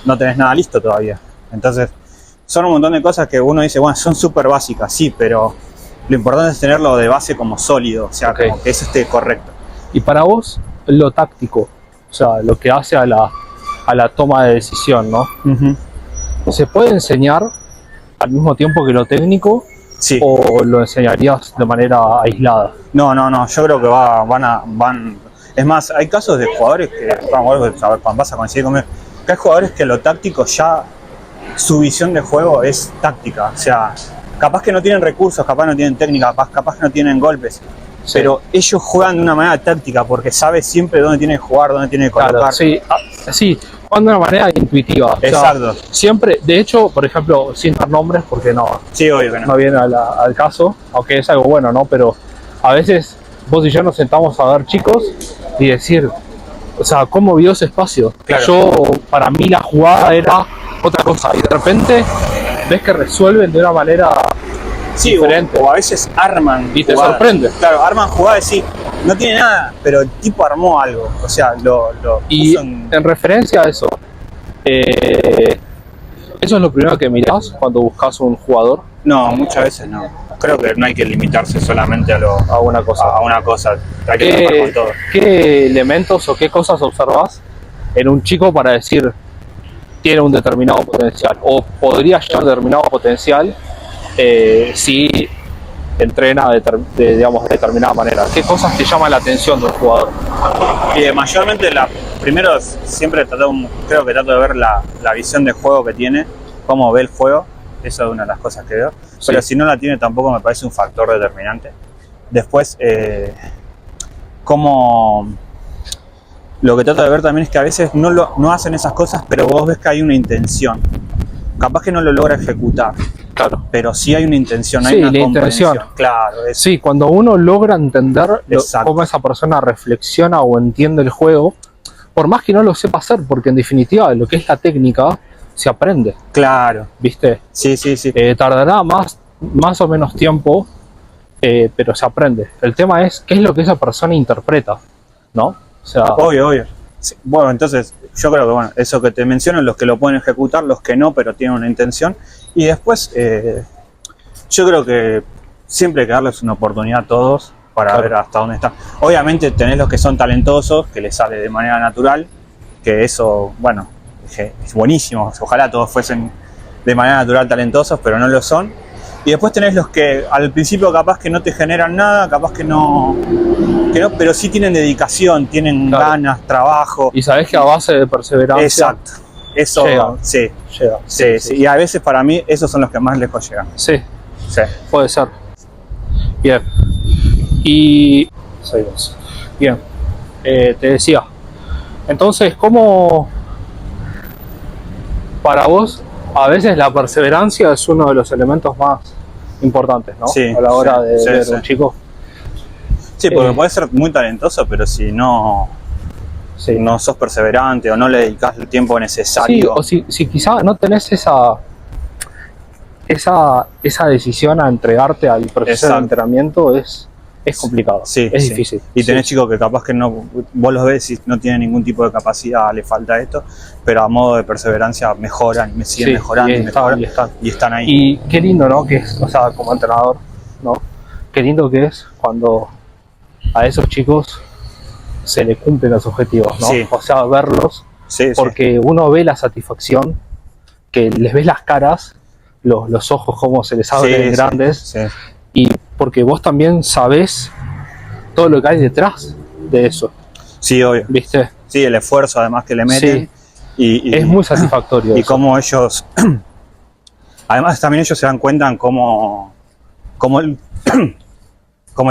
no tenés nada listo todavía. Entonces son un montón de cosas que uno dice, bueno, son súper básicas, sí, pero lo importante es tenerlo de base como sólido, o sea, como que eso esté correcto. Y para vos, lo táctico, o sea, lo que hace a la toma de decisión, ¿no? ¿Se puede enseñar al mismo tiempo que lo técnico? Sí. ¿O lo enseñarías de manera aislada? No, yo creo que van. Es más, hay casos de jugadores que, cuando vas a coincidir conmigo, que hay jugadores que lo táctico ya, su visión de juego es táctica, o sea, capaz que no tienen recursos, capaz no tienen técnica, capaz que no tienen golpes, pero ellos juegan de una manera táctica porque sabe siempre dónde tiene que jugar, dónde tiene que colocar. Claro, sí, juegan de una manera intuitiva. Exacto. O sea, siempre, de hecho, por ejemplo, sin dar nombres, porque no viene al caso, aunque es algo bueno, ¿no? Pero a veces vos y yo nos sentamos a ver chicos y decir, o sea, ¿cómo vio ese espacio? Claro. Para mí la jugada era otra cosa, y de repente ves que resuelven de una manera diferente. O a veces arman y te jugadas. Sorprende. Claro, arman jugadas, sí, no tiene nada, pero el tipo armó algo, o sea, y en referencia a eso, ¿eso es lo primero que mirás cuando buscas un jugador? No, muchas veces no. Creo que no hay que limitarse solamente a una cosa. Hay que trabajar con todo. ¿Qué elementos o qué cosas observas en un chico para decir tiene un determinado potencial o podría llevar determinado potencial si entrena de determinada manera? ¿Qué cosas te llaman la atención de un jugador? Mayormente, primero siempre creo que trato de ver la visión de juego que tiene, cómo ve el juego. Eso es una de las cosas que veo. Sí. Pero si no la tiene tampoco me parece un factor determinante. Después, lo que trato de ver también es que a veces no hacen esas cosas, pero vos ves que hay una intención. Capaz que no lo logra ejecutar. Claro. Pero sí hay una intención, hay una comprensión. Claro. Sí, cuando uno logra entender cómo esa persona reflexiona o entiende el juego, por más que no lo sepa hacer, porque en definitiva lo que es la técnica se aprende. Claro. ¿Viste? Sí. Tardará más o menos tiempo, pero se aprende. El tema es qué es lo que esa persona interpreta, ¿no? O sea, obvio. Sí. Bueno, entonces yo creo que eso que te menciono, los que lo pueden ejecutar, los que no, pero tienen una intención. Y después yo creo que siempre hay que darles una oportunidad a todos para ver hasta dónde están. Obviamente tenés los que son talentosos, que les sale de manera natural, que eso, es buenísimo. Ojalá todos fuesen de manera natural talentosos, pero no lo son. Y después tenés los que al principio capaz que no te generan nada, capaz que no, pero sí tienen dedicación, tienen ganas, trabajo. Y sabés que a base de perseverancia. Exacto. Eso llega. Sí. Y a veces para mí esos son los que más lejos llegan. Sí. Puede ser. Bien. Y 6-2. Bien, te decía, entonces, ¿cómo para vos a veces la perseverancia es uno de los elementos más importantes, ¿no? Sí, a la hora de sí, ver sí. un chico. Sí, porque puede ser muy talentoso, pero si no, Sí. no sos perseverante o no le dedicas el tiempo Sí, necesario. o si quizá no tenés esa decisión a entregarte al proceso de Exacto. entrenamiento, es complicado, Sí, es sí. difícil. Y tenés Sí. chicos que capaz que no, vos los ves y no tienen ningún tipo de capacidad, le falta esto, pero a modo de perseverancia mejoran y me siguen Sí, mejorando y mejoran y y están ahí. Y qué lindo, ¿no? Que es, o sea, como entrenador, ¿no? Qué lindo que es cuando a esos chicos se les cumplen los objetivos, ¿no? Sí. O sea, verlos, Sí, porque uno ve la satisfacción, que les ves las caras, los ojos como se les abren sí, grandes, sí. y porque vos también sabés todo lo que hay detrás de eso, Sí, obvio. ¿viste? Sí, el esfuerzo además que le meten. Sí. Y Es muy satisfactorio. y eso. cómo ellos, además también ellos se dan cuenta en cómo el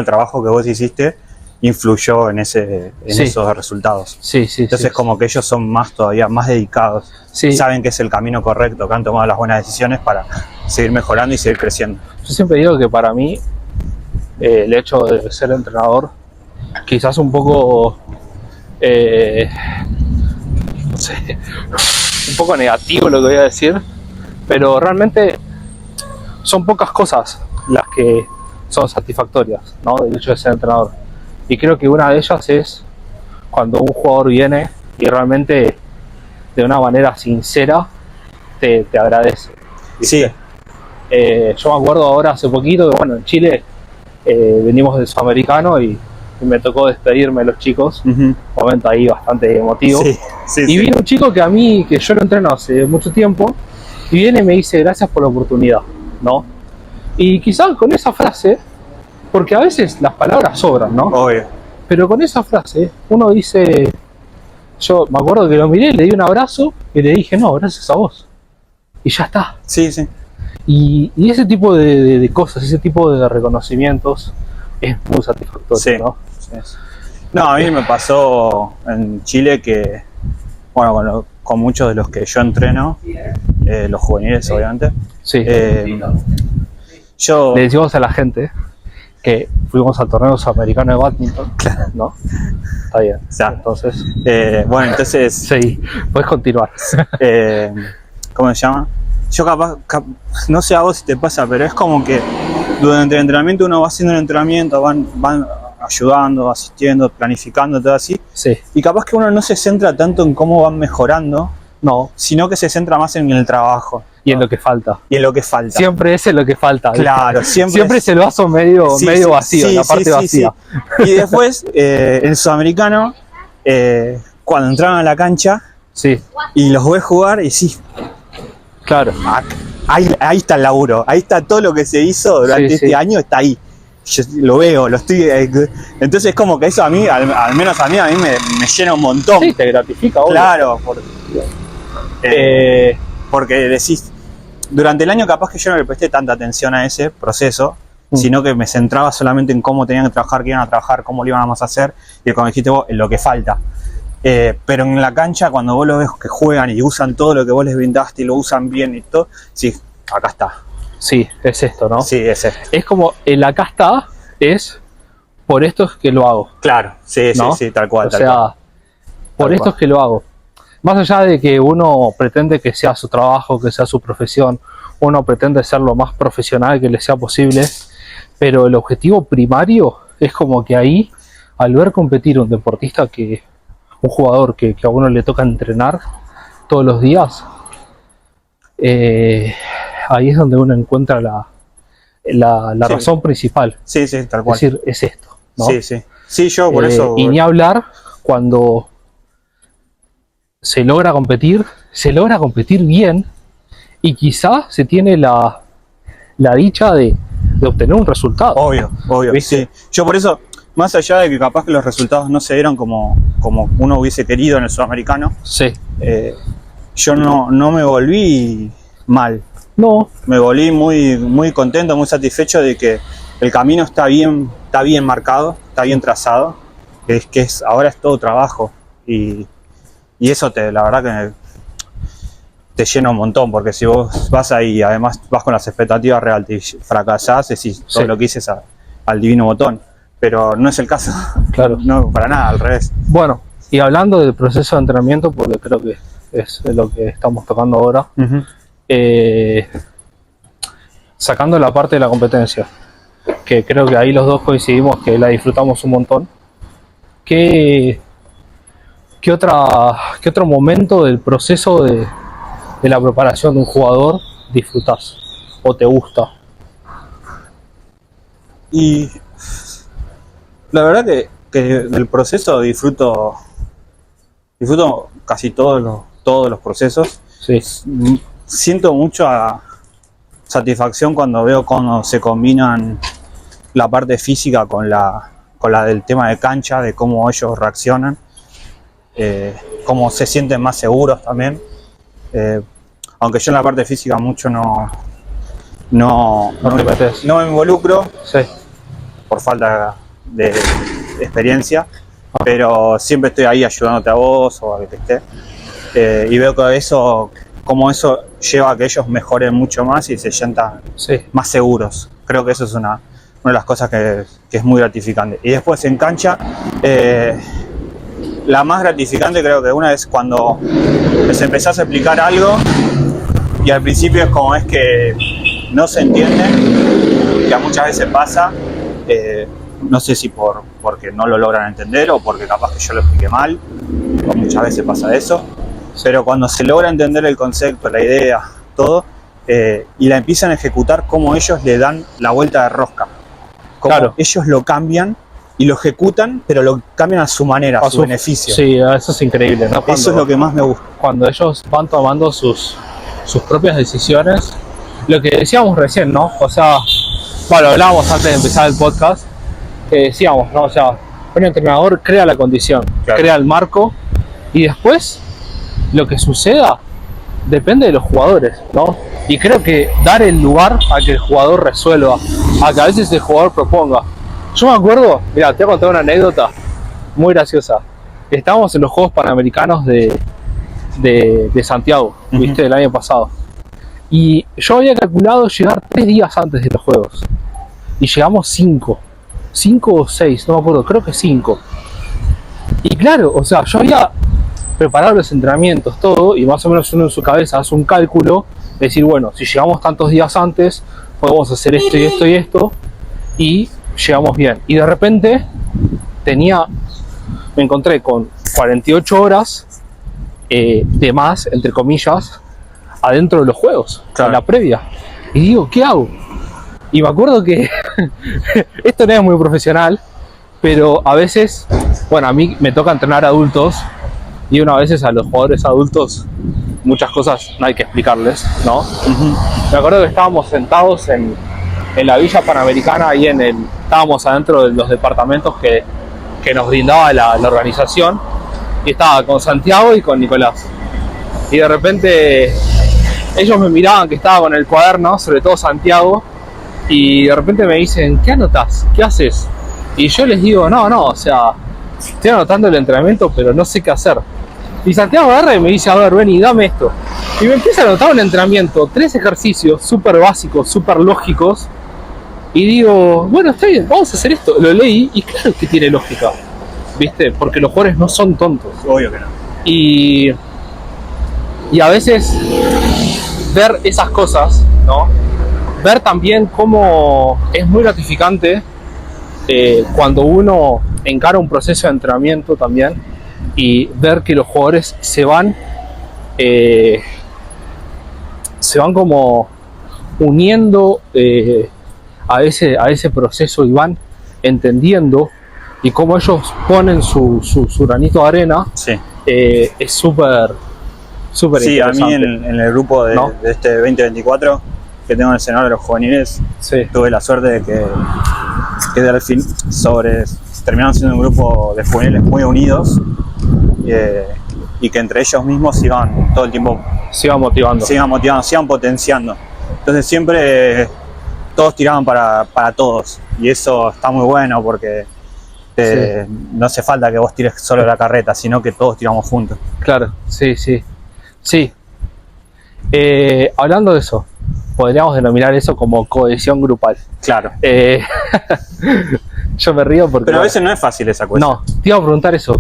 trabajo que vos hiciste influyó en Sí. esos resultados. Sí, sí, Entonces sí. como que ellos son todavía más dedicados, Sí. saben que es el camino correcto, que han tomado las buenas decisiones para seguir mejorando y seguir creciendo. Yo siempre digo que para mí el hecho de ser entrenador, quizás un poco, no sé, un poco negativo lo que voy a decir, pero realmente son pocas cosas las que son satisfactorias, ¿no? Del hecho de ser entrenador. Y creo que una de ellas es cuando un jugador viene y realmente de una manera sincera te agradece, ¿viste? Sí, Yo me acuerdo ahora hace poquito que, bueno, en Chile venimos del Sudamericano y me tocó despedirme de los chicos, ujú. momento ahí bastante emotivo. Sí, sí, Y sí. viene un chico que yo lo entreno hace mucho tiempo, y viene y me dice gracias por la oportunidad, ¿no? Y quizás con esa frase, porque a veces las palabras sobran, ¿no? Obvio. Pero con esa frase uno dice, yo me acuerdo que lo miré, le di un abrazo y le dije, no, gracias a vos. Y ya está. Sí, sí. Y ese tipo de cosas, ese tipo de reconocimientos es muy satisfactorio, Sí. ¿no? Sí. No, a mí me pasó en Chile que, bueno, con muchos de los que yo entreno, los juveniles obviamente, Sí. yo... Le decimos a la gente que fuimos al torneo sudamericano de badminton, ¿no? Está bien. O sea, Entonces, bueno, entonces, sí, puedes continuar. ¿cómo se llama? Yo no sé a vos si te pasa, pero es como que durante el entrenamiento uno va haciendo el entrenamiento, van ayudando, asistiendo, planificando, todo así, Sí. y capaz que uno no se centra tanto en cómo van mejorando, No, sino que se centra más en el trabajo. y en lo que falta. Y en lo que falta. Siempre es en lo que falta. ¿viste? Claro, siempre es el vaso medio Sí, vacío, sí, la parte sí, sí, vacía. sí. Y después, el sudamericano, cuando entraron a la cancha Sí, y los ves jugar, y sí, claro. ahí está el laburo, ahí está todo lo que se hizo durante Sí, este sí. año, está ahí. Yo lo veo, lo estoy. Entonces es como que eso a mí, al menos a mí me llena un montón. Sí, te gratifica, obvio. Claro, porque decís, durante el año capaz que yo no le presté tanta atención a ese proceso, sino que me centraba solamente en cómo tenían que trabajar, qué iban a trabajar, cómo lo íbamos a hacer, y como dijiste vos, en lo que falta. Pero en la cancha, cuando vos lo ves que juegan y usan todo lo que vos les brindaste y lo usan bien y todo, sí, acá está. Sí, es esto, ¿no? Sí, es esto. Es como el acá está, es por esto es que lo hago. Claro, sí, ¿no? sí, tal cual. O sea, por Tal esto cual. es que lo hago. Más allá de que uno pretende que sea su trabajo, que sea su profesión, uno pretende ser lo más profesional que le sea posible, pero el objetivo primario es como que ahí, al ver competir un deportista, un jugador que a uno le toca entrenar todos los días, ahí es donde uno encuentra la Sí. razón principal. Sí, sí, tal Es cual. decir, es esto, ¿no? Sí, sí. Sí, yo por eso. Y ni hablar cuando se logra competir bien, y quizá se tiene la dicha de obtener un resultado. Obvio, ¿Viste? sí. Yo por eso, más allá de que capaz que los resultados no se dieron como uno hubiese querido en el sudamericano, Sí. yo no me volví mal. No, Me volví muy, muy contento, muy satisfecho de que el camino está bien está bien marcado, está bien trazado, ahora es todo trabajo y eso la verdad que te llena un montón, porque si vos vas ahí y además vas con las expectativas reales y fracasás, decís todo lo que hice es al divino botón, pero no es el caso. Claro. No, para nada, al revés. Bueno, y hablando del proceso de entrenamiento, porque creo que es lo que estamos tocando ahora, sacando la parte de la competencia, que creo que ahí los dos coincidimos que la disfrutamos un montón, ¿qué otro momento del proceso de la preparación de un jugador disfrutás o te gusta? Y la verdad que del proceso disfruto casi todos los procesos. Sí. Siento mucha satisfacción cuando veo cómo se combinan la parte física con la del tema de cancha, de cómo ellos reaccionan, cómo se sienten más seguros también. Aunque yo en la parte física mucho no me involucro, Sí. por falta de experiencia, pero siempre estoy ahí ayudándote a vos o a que te esté, y veo que como eso lleva a que ellos mejoren mucho más y se sientan más seguros. Creo que eso es una de las cosas que es muy gratificante. Y después en cancha, la más gratificante creo que una es cuando les empezás a explicar algo y al principio es como es que no se entiende, que muchas veces pasa, no sé si porque no lo logran entender o porque capaz que yo lo expliqué mal, o muchas veces pasa eso, pero cuando se logra entender el concepto, la idea, todo, y la empiezan a ejecutar, como ellos le dan la vuelta de rosca, como ellos lo cambian y lo ejecutan, pero lo cambian a su manera, a su beneficio. Sí, eso es increíble, ¿no? Eso es lo que más me gusta. Cuando ellos van tomando sus propias decisiones, lo que decíamos recién, ¿no? O sea, bueno, hablábamos antes de empezar el podcast, que decíamos, ¿no? O sea, un entrenador crea la condición, crea el marco, y después lo que suceda depende de los jugadores, ¿no? Y creo que dar el lugar a que el jugador resuelva, a que a veces el jugador proponga. Yo me acuerdo, mira, te voy a contar una anécdota muy graciosa. Estábamos en los Juegos Panamericanos de Santiago, ¿viste? Del año pasado. Y yo había calculado llegar 3 días antes de los Juegos. Y llegamos 5 o 6, no me acuerdo, creo que 5. Y claro, o sea, yo había preparado los entrenamientos, todo, y más o menos uno en su cabeza hace un cálculo, de decir, bueno, si llegamos tantos días antes, podemos hacer esto y esto y esto, y llegamos bien. Y de repente me encontré con 48 horas de más, entre comillas, adentro de los juegos, en la previa. Y digo, ¿qué hago? Y me acuerdo que esto no es muy profesional, pero a veces, bueno, a mí me toca entrenar adultos, y a veces a los jugadores adultos muchas cosas no hay que explicarles, ¿no? Me acuerdo que estábamos sentados en la Villa Panamericana, ahí estábamos adentro de los departamentos que nos brindaba la organización, y estaba con Santiago y con Nicolás. Y de repente ellos me miraban que estaba con el cuaderno, sobre todo Santiago, y de repente me dicen, ¿qué anotás? ¿Qué haces? Y yo les digo, no, o sea, estoy anotando el entrenamiento, pero no sé qué hacer. Y Santiago agarra y me dice, a ver, ven y dame esto. Y me empieza a anotar un entrenamiento, 3 ejercicios súper básicos, súper lógicos. Y digo, bueno, está bien, vamos a hacer esto. Lo leí y claro que tiene lógica, ¿viste? Porque los jugadores no son tontos. Obvio que no. Y a veces ver esas cosas, ¿no? Ver también cómo es muy gratificante cuando uno encara un proceso de entrenamiento también, y ver que los jugadores se van como uniendo a ese proceso y van entendiendo, y cómo ellos ponen su granito de arena. Sí. Es súper Sí, a mí interesante. en el grupo de este 2024 que tengo en el Senado de los Juveniles, tuve la suerte de que al fin terminaron siendo un grupo de juveniles muy unidos, y que entre ellos mismos sigan todo el tiempo sigan motivando, sigan potenciando. Entonces siempre todos tiraban para todos. Y eso está muy bueno porque no hace falta que vos tires solo la carreta, sino que todos tiramos juntos. Claro, sí, sí. Sí. Hablando de eso, podríamos denominar eso como cohesión grupal. Claro. Yo me río porque... Pero a veces no es fácil esa cuestión. No, te iba a preguntar eso.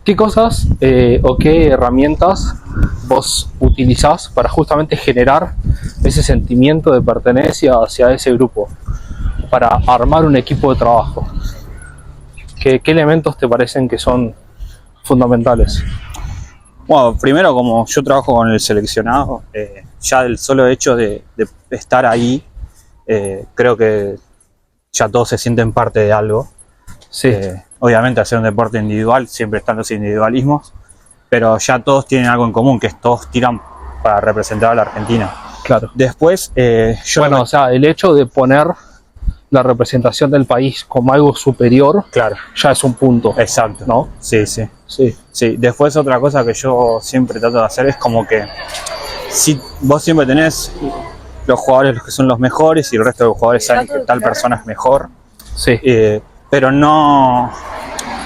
¿Qué cosas o qué herramientas vos utilizás para justamente generar ese sentimiento de pertenencia hacia ese grupo? Para armar un equipo de trabajo. ¿Qué elementos te parecen que son fundamentales? Bueno, primero, como yo trabajo con el seleccionado, ya el solo hecho de estar ahí, creo que ya todos se sienten parte de algo. Sí. Obviamente, hacer un deporte individual, siempre están los individualismos, pero ya todos tienen algo en común, que es todos tiran para representar a la Argentina. Claro. Después, bueno, o sea, el hecho de poner la representación del país como algo superior, claro, ya es un punto. Exacto. ¿No? Sí, sí. Sí. Sí. Después, otra cosa que yo siempre trato de hacer es como que si vos siempre tenés los jugadores que son los mejores y el resto de los jugadores saben que tal persona es mejor. Sí. Pero no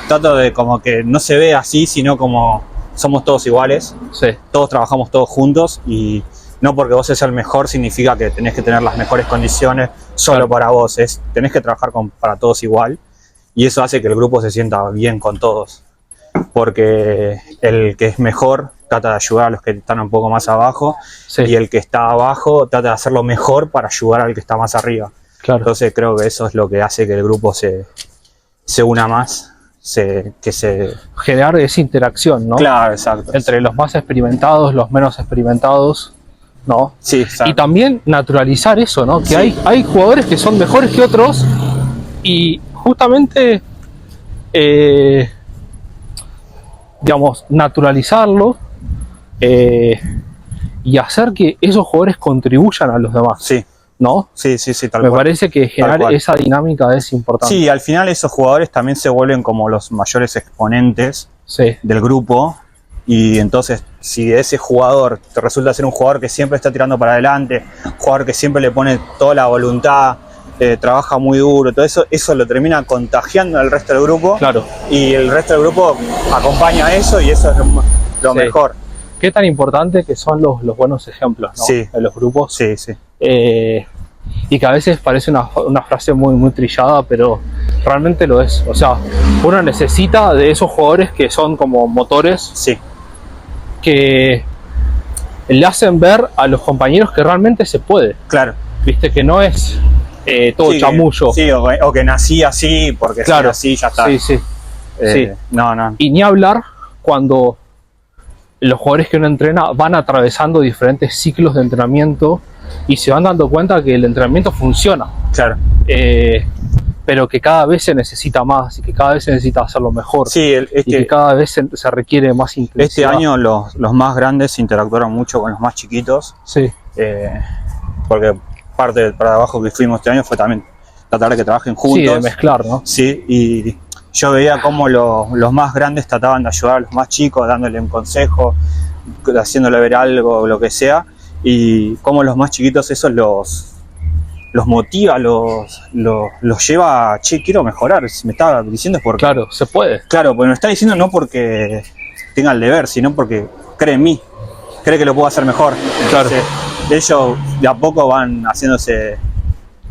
trato de como que no se ve así, sino como somos todos iguales. Sí. Todos trabajamos todos juntos y no porque vos seas el mejor significa que tenés que tener las mejores condiciones solo Claro. para vos. Tenés que trabajar para todos igual y eso hace que el grupo se sienta bien con todos. Porque el que es mejor trata de ayudar a los que están un poco más abajo, Sí. y el que está abajo trata de hacerlo mejor para ayudar al que está más arriba. Claro. Entonces creo que eso es lo que hace que el grupo se una más, Generar esa interacción, ¿no? Claro, exacto. Entre los más experimentados, los menos experimentados, ¿no? Sí, exacto. Y también naturalizar eso, ¿no? Que Sí. hay jugadores que son mejores que otros y justamente, digamos, naturalizarlo y hacer que esos jugadores contribuyan a los demás, Sí, ¿no? sí, tal Me cual. parece que generar cual. esa dinámica es importante. Sí, al final esos jugadores también se vuelven como los mayores exponentes Sí, del grupo y entonces si ese jugador te resulta ser un jugador que siempre está tirando para adelante, un jugador que siempre le pone toda la voluntad, trabaja muy duro, todo eso lo termina contagiando al resto del grupo. claro. Y el resto del grupo acompaña a eso y eso es lo Sí. mejor. Qué tan importante que son los buenos ejemplos, ¿no? Sí. De los grupos. Sí, sí. Y que a veces parece una frase muy, muy trillada, pero realmente lo es. O sea, uno necesita de esos jugadores que son como motores, Sí, que le hacen ver a los compañeros que realmente se puede. claro. Viste, que no es todo Sí, chamullo. Sí, o que nací así porque Claro. soy así, ya está. Sí, sí. Sí. No. Y ni hablar cuando los jugadores que uno entrena van atravesando diferentes ciclos de entrenamiento y se van dando cuenta que el entrenamiento funciona, Claro. pero que cada vez se necesita más y que cada vez se necesita hacerlo mejor. Sí, Y que cada vez se requiere más este intensidad. año los más grandes interactuaron mucho con los más chiquitos, Sí, porque parte del trabajo que fuimos este año fue también tratar de que trabajen sí, juntos. de mezclar, ¿no? Sí, y yo veía cómo los más grandes trataban de ayudar a los más chicos, dándole un consejo, haciéndole ver algo, lo que sea, y cómo los más chiquitos eso los motiva, los lleva a, che, quiero mejorar, si me está diciendo es porque... Claro, se puede. Claro, porque me lo está diciendo no porque tenga el deber, sino porque cree en mí, cree que lo puedo hacer mejor. Claro. Entonces, ellos de a poco van haciéndose,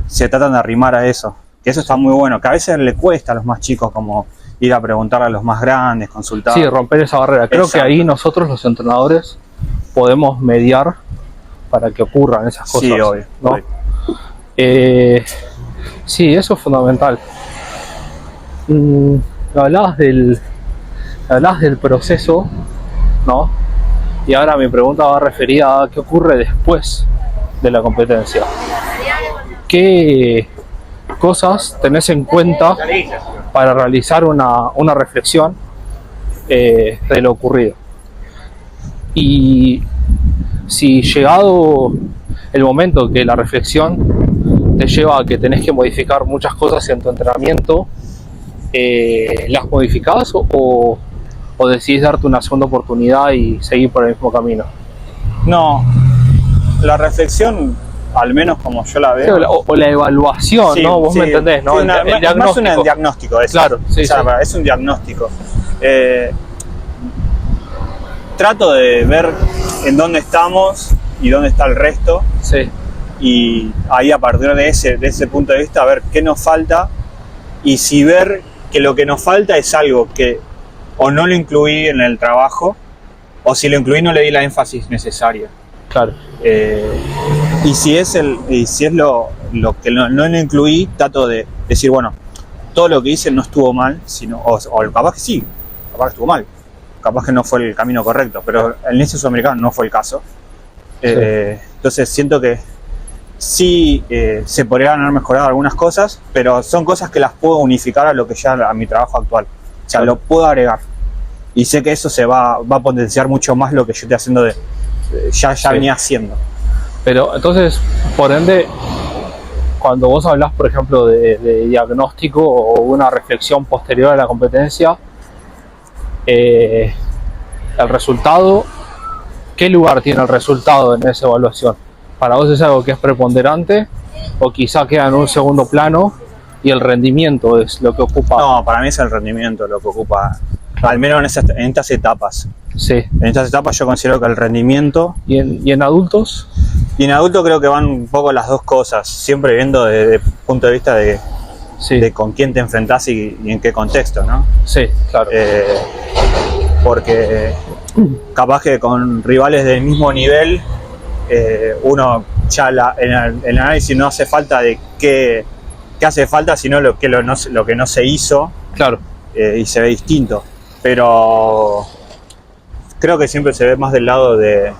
se tratan de arrimar a eso. Que eso está muy bueno, que a veces le cuesta a los más chicos como ir a preguntarle a los más grandes, consultar. Sí, romper esa barrera. Creo Exacto. que ahí nosotros los entrenadores podemos mediar para que ocurran esas cosas. Sí, obvio, ¿no? obvio. Sí, eso es fundamental. Hablabas del proceso, ¿no? Y ahora mi pregunta va referida a qué ocurre después de la competencia. ¿Qué cosas tenés en cuenta para realizar una reflexión de lo ocurrido? Y si llegado el momento que la reflexión te lleva a que tenés que modificar muchas cosas en tu entrenamiento, ¿las modificás o decidís darte una segunda oportunidad y seguir por el mismo camino? No, la reflexión al menos como yo la Sí, veo. o la evaluación, Sí, ¿no? Vos sí, me entendés, ¿no? sí, El es más un diagnóstico. Claro, sí, o sea, sí. es un diagnóstico. Trato de ver en dónde estamos y dónde está el resto, Sí, y ahí a partir de ese punto de vista ver qué nos falta, y si ver que lo que nos falta es algo que o no lo incluí en el trabajo, o si lo incluí no le di la énfasis necesaria. claro. Y si es lo que no lo incluí, trato de decir, bueno, todo lo que hice no estuvo mal, sino, o capaz que sí, capaz que estuvo mal, capaz que no fue el camino correcto, pero en este sudamericano no fue el caso. Sí. Entonces siento que sí, se podrían haber mejorado algunas cosas, pero son cosas que las puedo unificar a lo que ya a mi trabajo actual. O sea, Claro. lo puedo agregar. Y sé que eso se va a potenciar mucho más lo que yo estoy haciendo ya Sí. venía haciendo. Pero entonces, por ende, cuando vos hablás, por ejemplo, de diagnóstico o una reflexión posterior a la competencia, el resultado, ¿qué lugar tiene el resultado en esa evaluación? ¿Para vos es algo que es preponderante o quizá queda en un segundo plano y el rendimiento es lo que ocupa? No, para mí es el rendimiento lo que ocupa, al menos en estas etapas. Sí. En estas etapas yo considero que el rendimiento, ¿Y en adultos? y en adulto creo que van un poco las dos cosas, siempre viendo desde el punto de vista Sí, de con quién te enfrentás y en qué contexto, ¿no? sí, claro. Porque capaz que con rivales del mismo nivel, uno ya en el análisis no hace falta de qué hace falta, sino lo que no se hizo, Claro, y se ve distinto. Pero creo que siempre se ve más del lado de,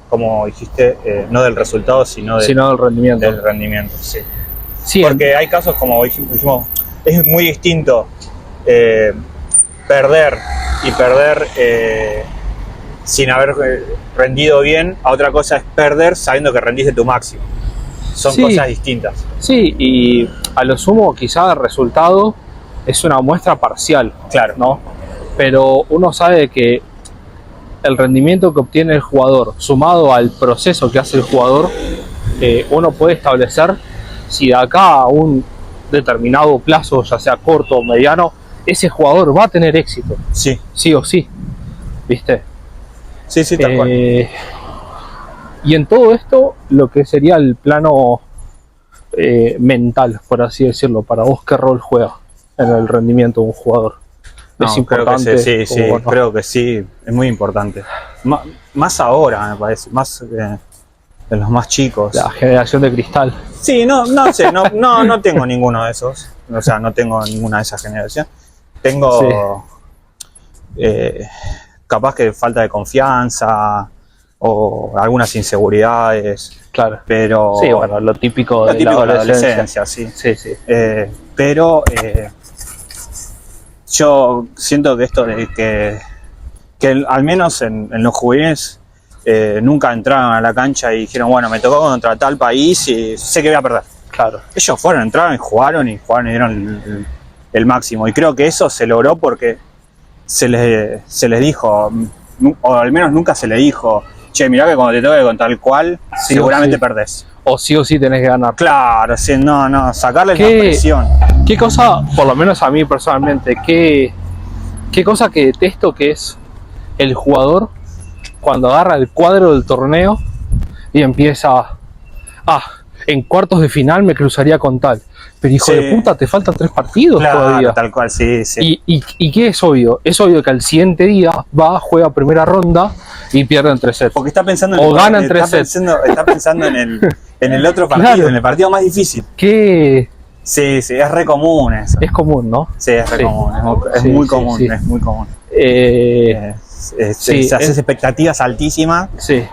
como dijiste, no del resultado, sino sino del rendimiento. del rendimiento. Sí. Sí, Porque hay casos, como dijimos, es muy distinto perder sin haber rendido bien, a otra cosa es perder sabiendo que rendiste tu máximo. Son Sí. cosas distintas. sí, y a lo sumo quizá el resultado es una muestra parcial, Claro. ¿no? Pero uno sabe que el rendimiento que obtiene el jugador, sumado al proceso que hace el jugador, uno puede establecer si de acá a un determinado plazo, ya sea corto o mediano, ese jugador va a tener éxito, Sí, sí o sí, ¿viste? sí, tal cual. Y en todo esto, lo que sería el plano mental, por así decirlo, para vos, ¿qué rol juega en el rendimiento de un jugador? No, ¿Es importante? sí, ¿O no? creo que sí, es muy importante. Más ahora, me parece, más en los más chicos. La generación de cristal. Sí, no sé, no tengo ninguno de esos. O sea, no tengo ninguna de esas generaciones. Tengo capaz que falta de confianza o algunas inseguridades, Claro. pero Sí, bueno, lo típico de la de la adolescencia. adolescencia, sí. Sí, sí. Pero yo siento que esto de que al menos en los juveniles nunca entraron a la cancha y dijeron, bueno, me tocó contra tal país y sé que voy a perder. Claro. Ellos entraron y jugaron y dieron el máximo. Y creo que eso se logró porque se les dijo, o al menos nunca se le dijo, che, mirá que cuando te toque con tal cual, Sí seguramente o sí. perdés. O sí tenés que ganar. Claro, sí, no, sacarles la ¿Qué? presión. ¿Qué cosa, por lo menos a mí personalmente, qué cosa que detesto que es el jugador cuando agarra el cuadro del torneo y empieza, en cuartos de final me cruzaría con tal, pero hijo Sí. de puta, te faltan 3 partidos Claro, todavía. tal cual, sí. ¿Y qué es obvio? Es obvio que al siguiente día va, juega primera ronda y pierde en 3 sets. Porque está pensando O gana en 3 sets. Está pensando en el otro partido, Claro. en el partido más difícil. Que Sí, es re común eso. es común, ¿no? Sí, es re Sí. común, es Sí, muy sí, común, sí. es muy común. Sí, Se haces expectativas altísimas, Sí.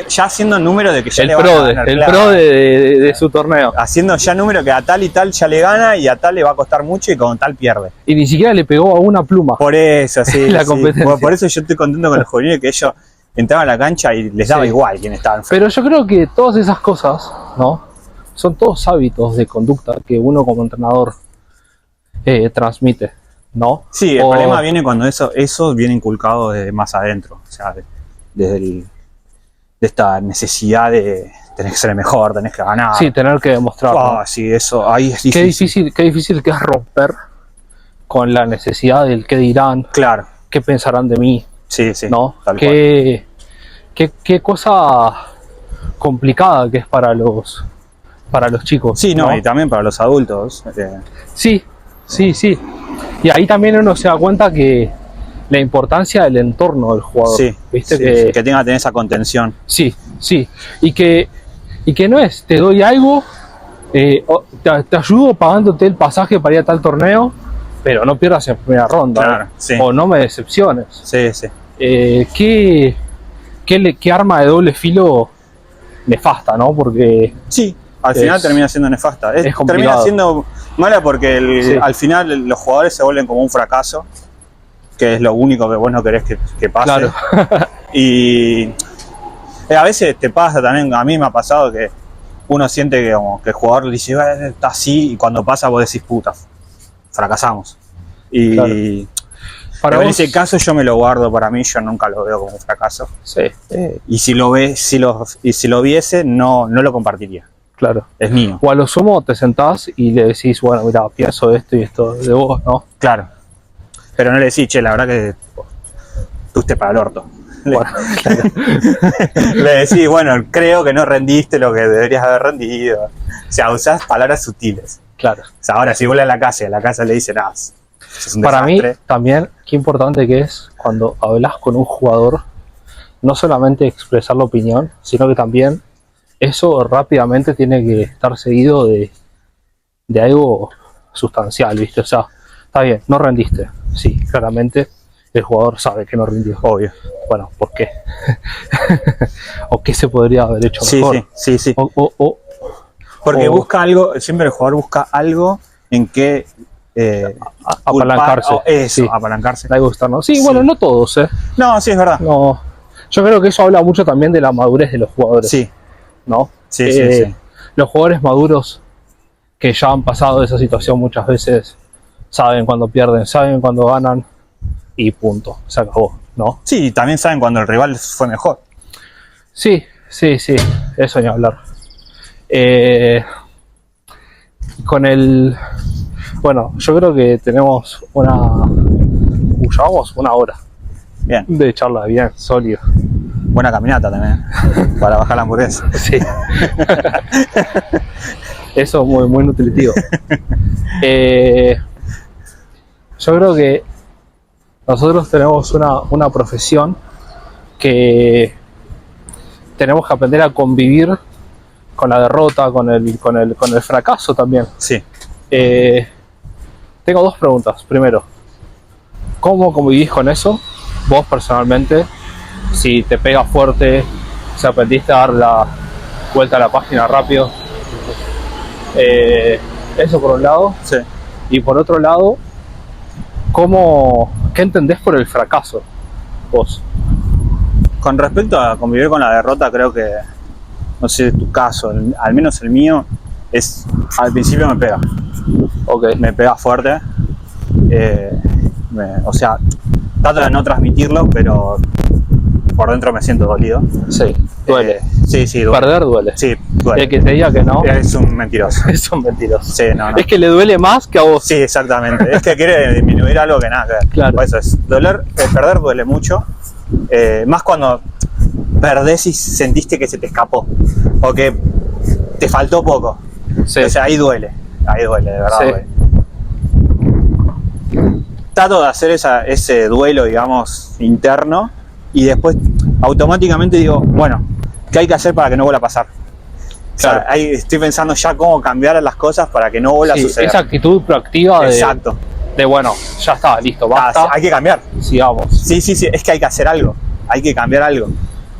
ya haciendo número de que ya El le van a ganar, el claro. pro de su torneo. Haciendo ya número que a tal y tal ya le gana y a tal le va a costar mucho y con tal pierde. Y ni siquiera le pegó a una pluma. Por eso, sí. La sí. competencia. Por eso yo estoy contento con los juveniles, que ellos entraban a la cancha y les daba Sí. igual quién estaba enfrente. Pero yo creo que todas esas cosas, ¿no? Son todos hábitos de conducta que uno como entrenador transmite, ¿no? Sí, el problema viene cuando eso viene inculcado desde más adentro, o sea, desde esta necesidad de tenés que ser el mejor, tenés que ganar. Sí, tener que demostrarlo. Ah, sí, eso ahí es difícil. Qué difícil que es romper con la necesidad del qué dirán, Claro, qué pensarán de mí, sí, sí. ¿no? Tal cual. Qué cosa complicada que es para los chicos. Sí, no, y también para los adultos. Sí. Y ahí también uno se da cuenta que la importancia del entorno del jugador. Sí, ¿viste? sí, que tenga que tener esa contención. Sí. Y que no es, te doy algo, te ayudo pagándote el pasaje para ir a tal torneo, pero no pierdas en primera ronda. Claro, sí. O no me decepciones. Sí, sí. ¿Qué arma de doble filo nefasta, ¿no? Porque Sí, al final termina siendo nefasta. es complicado. Termina siendo mala porque Sí. al final los jugadores se vuelven como un fracaso, que es lo único que vos no querés que pase. Claro. Y a veces te pasa también, a mí me ha pasado que uno siente que, como, que el jugador dice, está así, y cuando pasa vos decís, puta, fracasamos. Y Claro. Para pero en vos- ese caso yo me lo guardo para mí, yo nunca lo veo como un fracaso. Sí, Y si lo viese, no lo compartiría. claro. Es mío. O a lo sumo te sentás y le decís, bueno, mira, pienso esto y esto de vos, ¿no? Claro. Pero no le decís, che, la verdad que tú estés para el orto. Bueno, claro. Le decís, bueno, creo que no rendiste lo que deberías haber rendido. O sea, usás palabras sutiles. Claro. O sea, ahora si vuelve a la casa le dicen, es un Para mí desastre. también, qué importante que es cuando hablas con un jugador, no solamente expresar la opinión, sino que también eso rápidamente tiene que estar seguido de algo sustancial, ¿viste? O sea, está bien, no rendiste. Sí, claramente el jugador sabe que no rindió. Obvio. Bueno, ¿por qué? ¿O qué se podría haber hecho Sí, mejor? sí. O- Porque o- busca algo, siempre el jugador busca algo en que apalancarse. Eso, Sí, apalancarse. algo externo. Sí, Sí. bueno, no todos, ¿eh? No, sí, es verdad. No. Yo creo que eso habla mucho también de la madurez de los jugadores, Sí, ¿no? sí. Los jugadores maduros que ya han pasado esa situación muchas veces saben cuando pierden, saben cuando ganan y punto, se acabó, ¿no? Sí, también saben cuando el rival fue mejor. Sí, eso ni hablar. Con el... Bueno, yo creo que tenemos llevamos una hora Bien. de charla bien sólido. Buena caminata también, para bajar la hamburguesa. Sí. Eso muy, muy nutritivo. Yo creo que nosotros tenemos una profesión que tenemos que aprender a convivir con la derrota, con el fracaso también. Sí. Tengo dos preguntas. Primero, ¿cómo convivís con eso? Vos personalmente, si te pega fuerte, si aprendiste a dar la vuelta a la página rápido. Eso por un lado. Sí. Y por otro lado, ¿qué entendés por el fracaso? Vos. Con respecto a convivir con la derrota, creo que, no sé, tu caso, al menos el mío, al principio me pega. Ok. Me pega fuerte. O sea, trato de no transmitirlo, pero por dentro me siento dolido. Sí, duele. Sí, duele. Perder duele. Sí, duele. El que te diga que no, Es un mentiroso. es un mentiroso. Sí, no. Es que le duele más que a vos. Sí, exactamente. Es que quiere disminuir algo que nada que ver. Claro. Por eso es perder duele mucho. Más cuando perdés y sentiste que se te escapó. O que te faltó poco. Sí. O sea, ahí duele, de verdad. Sí. Duele. Trato de hacer ese duelo, digamos, interno. Y después automáticamente digo, bueno, ¿qué hay que hacer para que no vuelva a pasar? Claro. O sea, estoy pensando ya cómo cambiar las cosas para que no vuelva a suceder. Esa actitud proactiva Exacto. de bueno, ya está, listo, Ah, basta, hay que cambiar. sigamos. Sí, es que hay que hacer algo. Hay que cambiar algo.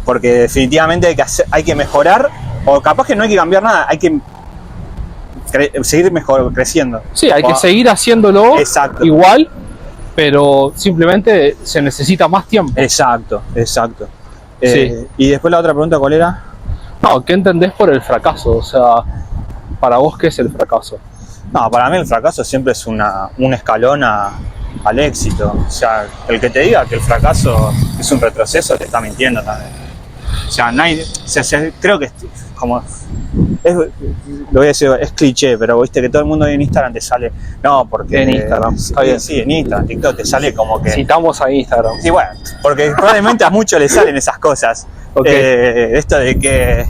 Porque definitivamente hay que mejorar. O capaz que no hay que cambiar nada. Hay que seguir creciendo. Sí, hay que seguir haciéndolo Exacto. igual, pero simplemente se necesita más tiempo. Exacto. Sí. Y después la otra pregunta, ¿cuál era? No, ¿qué entendés por el fracaso? O sea, para vos, ¿qué es el fracaso? No, para mí el fracaso siempre es un escalón al éxito. O sea, el que te diga que el fracaso es un retroceso te está mintiendo también. O sea, creo que como lo voy a decir, es cliché, pero viste que todo el mundo en Instagram te sale, no, porque En Instagram, está bien. sí, en Instagram, TikTok te sale como que Citamos a Instagram. sí, bueno, porque probablemente a muchos les salen esas cosas. Ok. Esto de que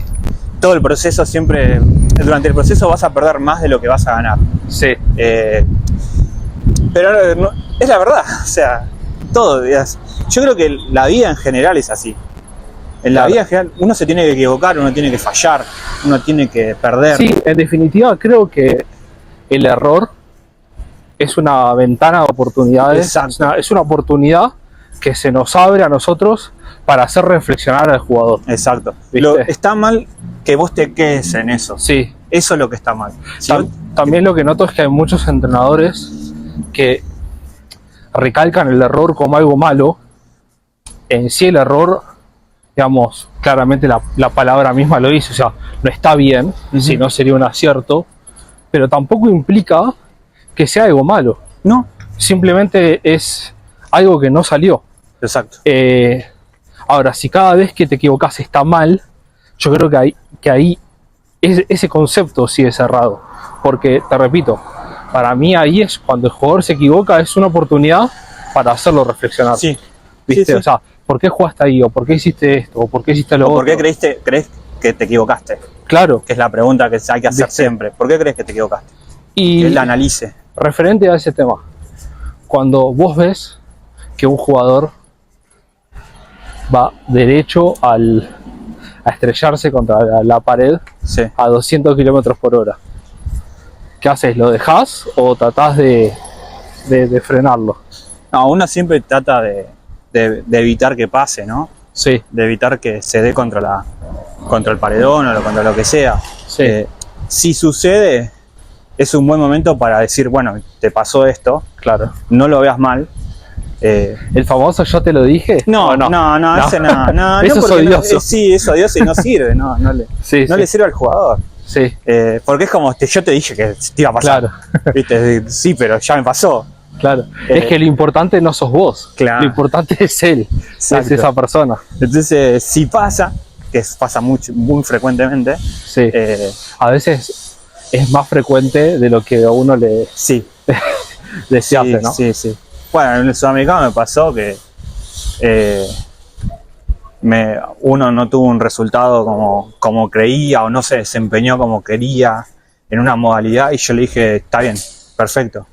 todo el proceso siempre, durante el proceso vas a perder más de lo que vas a ganar. Sí, Pero no, es la verdad, o sea, todo. Yo creo que la vida en general es así. En la Claro. vida en general uno se tiene que equivocar, uno tiene que fallar, uno tiene que perder. sí, en definitiva creo que el error es una ventana de oportunidades, Exacto. es una oportunidad que se nos abre a nosotros para hacer reflexionar al jugador. Exacto. ¿Viste? Está mal que vos te quedes en eso. Sí, Eso es lo que está mal. Si vos- también lo que noto es que hay muchos entrenadores que recalcan el error como algo malo. En sí el error, digamos, claramente la palabra misma lo dice, o sea, no está bien, si no sería un acierto, pero tampoco implica que sea algo malo. No. Simplemente es algo que no salió. Exacto. Ahora, si cada vez que te equivocas está mal, yo creo que ahí ese concepto sigue cerrado. Porque, te repito, para mí ahí es cuando el jugador se equivoca, es una oportunidad para hacerlo reflexionar. Sí. ¿Viste? Sí, sí. O sea, ¿por qué jugaste ahí? ¿O por qué hiciste esto? ¿O por qué hiciste lo ¿O por qué otro? crees que te equivocaste? Claro. Que es la pregunta que hay que hacer ¿Viste? siempre. ¿Por qué crees que te equivocaste? Que Y él la analice. referente a ese tema, cuando vos ves que un jugador va derecho a estrellarse contra la pared Sí. a 200 kilómetros por hora, ¿qué haces? ¿Lo dejás o tratás de frenarlo? No, uno siempre trata de evitar que pase, ¿no? Sí, De evitar que se dé contra el paredón o contra lo que sea. sí, Si sucede, es un buen momento para decir, bueno, te pasó esto, claro. no lo veas mal. ¿El famoso yo te lo dije? No, ¿O ese no. Eso no, es porque odioso. sí, es odioso y no sirve, no Sí, le sirve al jugador. sí, Porque es como, yo te dije que te iba a pasar. claro, ¿Viste? Sí, pero ya me pasó. claro. Es que lo importante no sos vos, Claro. lo importante es él, Exacto. es esa persona. Entonces, si pasa, que pasa muy frecuentemente, Sí. A veces es más frecuente de lo que a uno le sí, se hace, ¿no? sí, sí. Bueno, en el sudamericano me pasó que uno no tuvo un resultado como creía o no se desempeñó como quería en una modalidad y yo le dije, está bien, perfecto.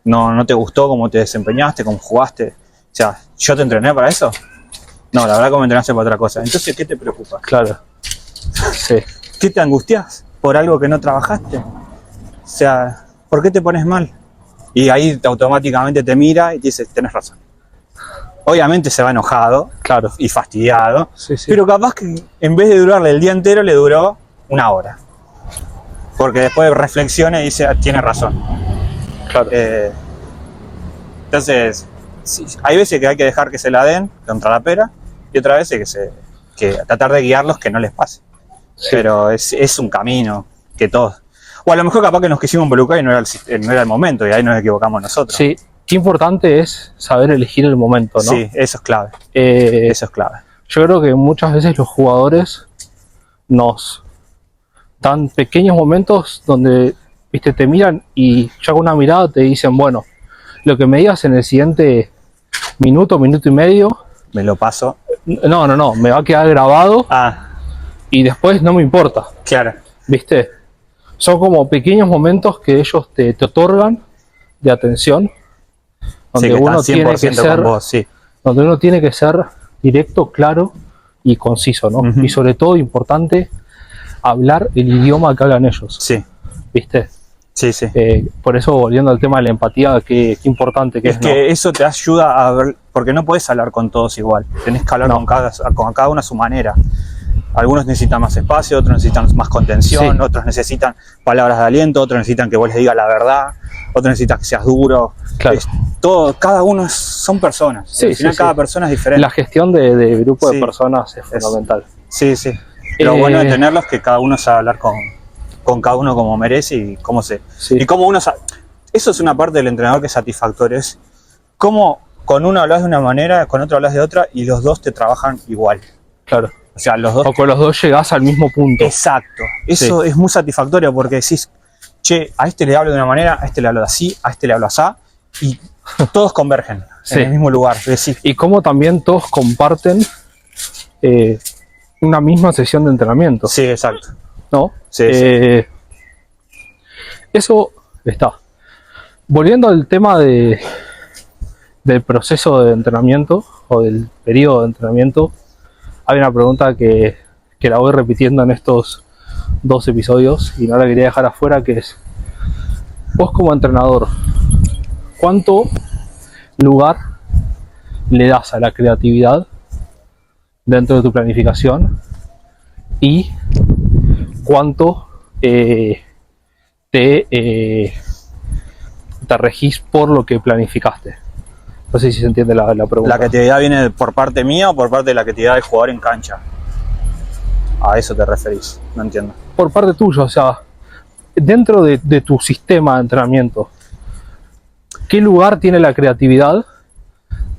No te gustó cómo te desempeñaste, cómo jugaste. O sea, ¿yo te entrené para eso? No, la verdad que me entrenaste para otra cosa. Entonces, ¿qué te preocupa? Claro. Sí, ¿Qué te angustias por algo que no trabajaste? O sea, ¿por qué te pones mal? Y ahí automáticamente te mira y te dice, tenés razón. Obviamente se va enojado claro. y fastidiado, Sí, sí. pero capaz que en vez de durarle el día entero, le duró una hora. Porque después reflexiona y dice, tiene razón. Claro. Entonces, sí, hay veces que hay que dejar que se la den contra la pera y otras veces que tratar de guiarlos que no les pase. Sí. Pero es un camino que todos... O a lo mejor capaz que nos quisimos involucrar y no era el momento y ahí nos equivocamos nosotros. Sí, qué importante es saber elegir el momento, ¿no? Sí, eso es clave. Eh, Eso es clave. Yo creo que muchas veces los jugadores nos dan pequeños momentos donde, viste, te miran y ya con una mirada te dicen, bueno, lo que me digas en el siguiente minuto y medio, Me lo paso. no, me va a quedar grabado Ah, y después no me importa, claro. viste. Son como pequeños momentos que ellos te otorgan de atención, donde Sí, que uno están tiene 100% que ser, con vos, sí. donde uno tiene que ser directo, claro y conciso, ¿no? Ujú. Y sobre todo importante hablar el idioma que hablan ellos, Sí, ¿viste? sí, sí. Por eso, volviendo al tema de la empatía, qué importante que es, Es que eso te ayuda a ver, porque no puedes hablar con todos igual. Tenés que hablar No. con cada uno a su manera. Algunos necesitan más espacio, otros necesitan más contención, Sí. otros necesitan palabras de aliento, otros necesitan que vos les digas la verdad, otros necesitan que seas duro. Claro. Cada uno son personas. Sí, Al final sí, cada sí. persona es diferente. La gestión de grupo Sí. de personas es fundamental. Sí, sí. Lo Eh, bueno de tenerlos es que cada uno sabe hablar con cada uno como merece y cómo Sí. y cómo uno eso es una parte del entrenador que es satisfactoria, es cómo con uno hablas de una manera, con otro hablas de otra y los dos te trabajan igual. Claro. O sea, los dos. O con los dos llegás al mismo punto. Exacto. Eso es muy satisfactorio porque decís, che, a este le hablo de una manera, a este le hablo así, a este le hablo así, y todos convergen Sí. en el mismo lugar. Decís, Y cómo también todos comparten una misma sesión de entrenamiento, sí, exacto. ¿no? Sí, Eso está. Volviendo al tema del proceso de entrenamiento o del periodo de entrenamiento, hay una pregunta que la voy repitiendo en estos 2 episodios y no la quería dejar afuera, que es: vos como entrenador, ¿cuánto lugar le das a la creatividad dentro de tu planificación? Y cuánto te regís por lo que planificaste. No sé si se entiende la pregunta. ¿La creatividad viene por parte mía o por parte de la creatividad del jugador en cancha? A eso te referís, no entiendo. Por parte tuya, o sea, dentro de tu sistema de entrenamiento, ¿qué lugar tiene la creatividad?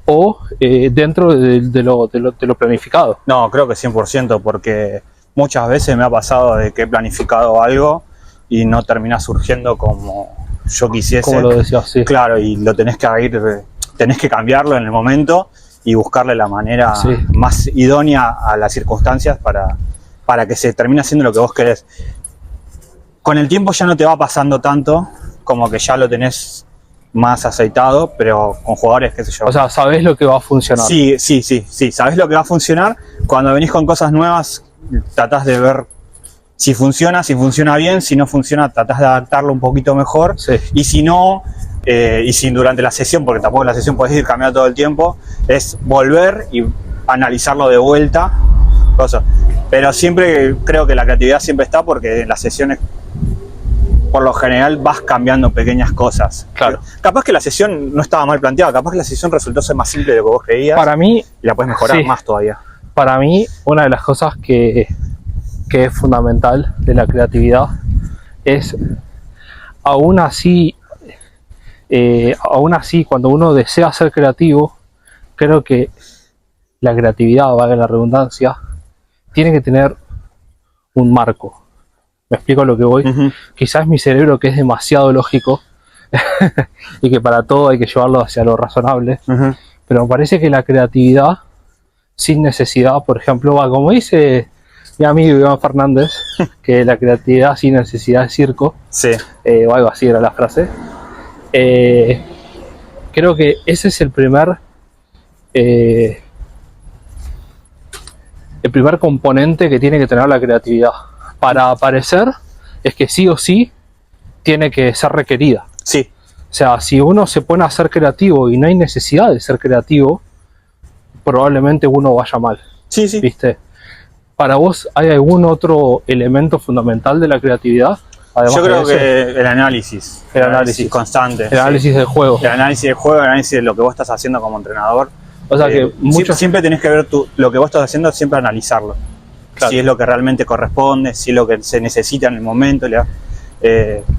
O dentro de lo planificado. No, creo que 100%, porque muchas veces me ha pasado de que he planificado algo y no termina surgiendo como yo quisiese. Como lo decías, sí. Claro, y lo tenés que cambiarlo en el momento y buscarle la manera Sí. más idónea a las circunstancias para que se termine haciendo lo que vos querés. Con el tiempo ya no te va pasando tanto, como que ya lo tenés más aceitado, pero con jugadores, qué sé yo. O sea, sabés lo que va a funcionar. Sí, sabés lo que va a funcionar. Cuando venís con cosas nuevas, tratás de ver si funciona bien, si no funciona, tratás de adaptarlo un poquito mejor. Sí. Y si no, y si durante la sesión, porque tampoco la sesión podés ir cambiando todo el tiempo, es volver y analizarlo de vuelta. Cosas. Pero siempre creo que la creatividad siempre está, porque en las sesiones por lo general vas cambiando pequeñas cosas. Claro. Capaz que la sesión no estaba mal planteada, capaz que la sesión resultó ser más simple de lo que vos creías. Para mí, y la puedes mejorar sí. más todavía. Una de las cosas que es fundamental de la creatividad es, aún así, cuando uno desea ser creativo, creo que la creatividad, valga la redundancia, tiene que tener un marco. ¿Me explico a lo que voy? Uh-huh. Quizás mi cerebro, que es demasiado lógico y que para todo hay que llevarlo hacia lo razonable, Uh-huh. pero me parece que la creatividad sin necesidad, por ejemplo, va como dice mi amigo Iván Fernández, que la creatividad sin necesidad es circo, Sí. o algo así era la frase. Creo que ese es el primer componente que tiene que tener la creatividad. Para aparecer, es que sí o sí tiene que ser requerida. Sí. O sea, si uno se pone a ser creativo y no hay necesidad de ser creativo, probablemente uno vaya mal. Sí, sí. ¿Viste? ¿Para vos hay algún otro elemento fundamental de la creatividad? Además Yo creo de ese? que el análisis. El análisis constante. El análisis del juego. El análisis del juego, el análisis de lo que vos estás haciendo como entrenador. O sea que siempre tenés que ver lo que vos estás haciendo, siempre analizarlo. Claro. Si es lo que realmente corresponde, si es lo que se necesita en el momento. O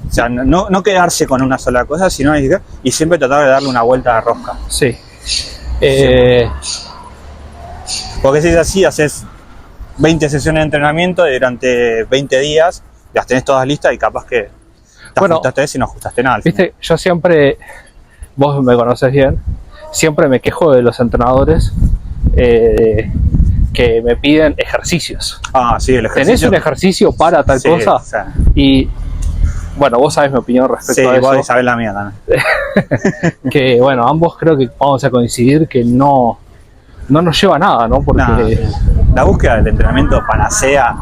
sea, no quedarse con una sola cosa, sino y siempre tratar de darle una vuelta de rosca. Sí. Porque si es así, haces 20 sesiones de entrenamiento durante 20 días, las tenés todas listas y capaz que te ajustaste eso y no ajustaste nada. Viste, yo siempre, vos me conocés bien, siempre me quejo de los entrenadores que me piden ejercicios. Ah, sí, el ejercicio. ¿Tenés un ejercicio para tal cosa? O sea, y bueno, vos sabés mi opinión respecto sí, a eso. vos sabés la mía también. Que bueno, ambos creo que vamos a coincidir que no nos lleva a nada, ¿no? Porque la búsqueda del entrenamiento panacea,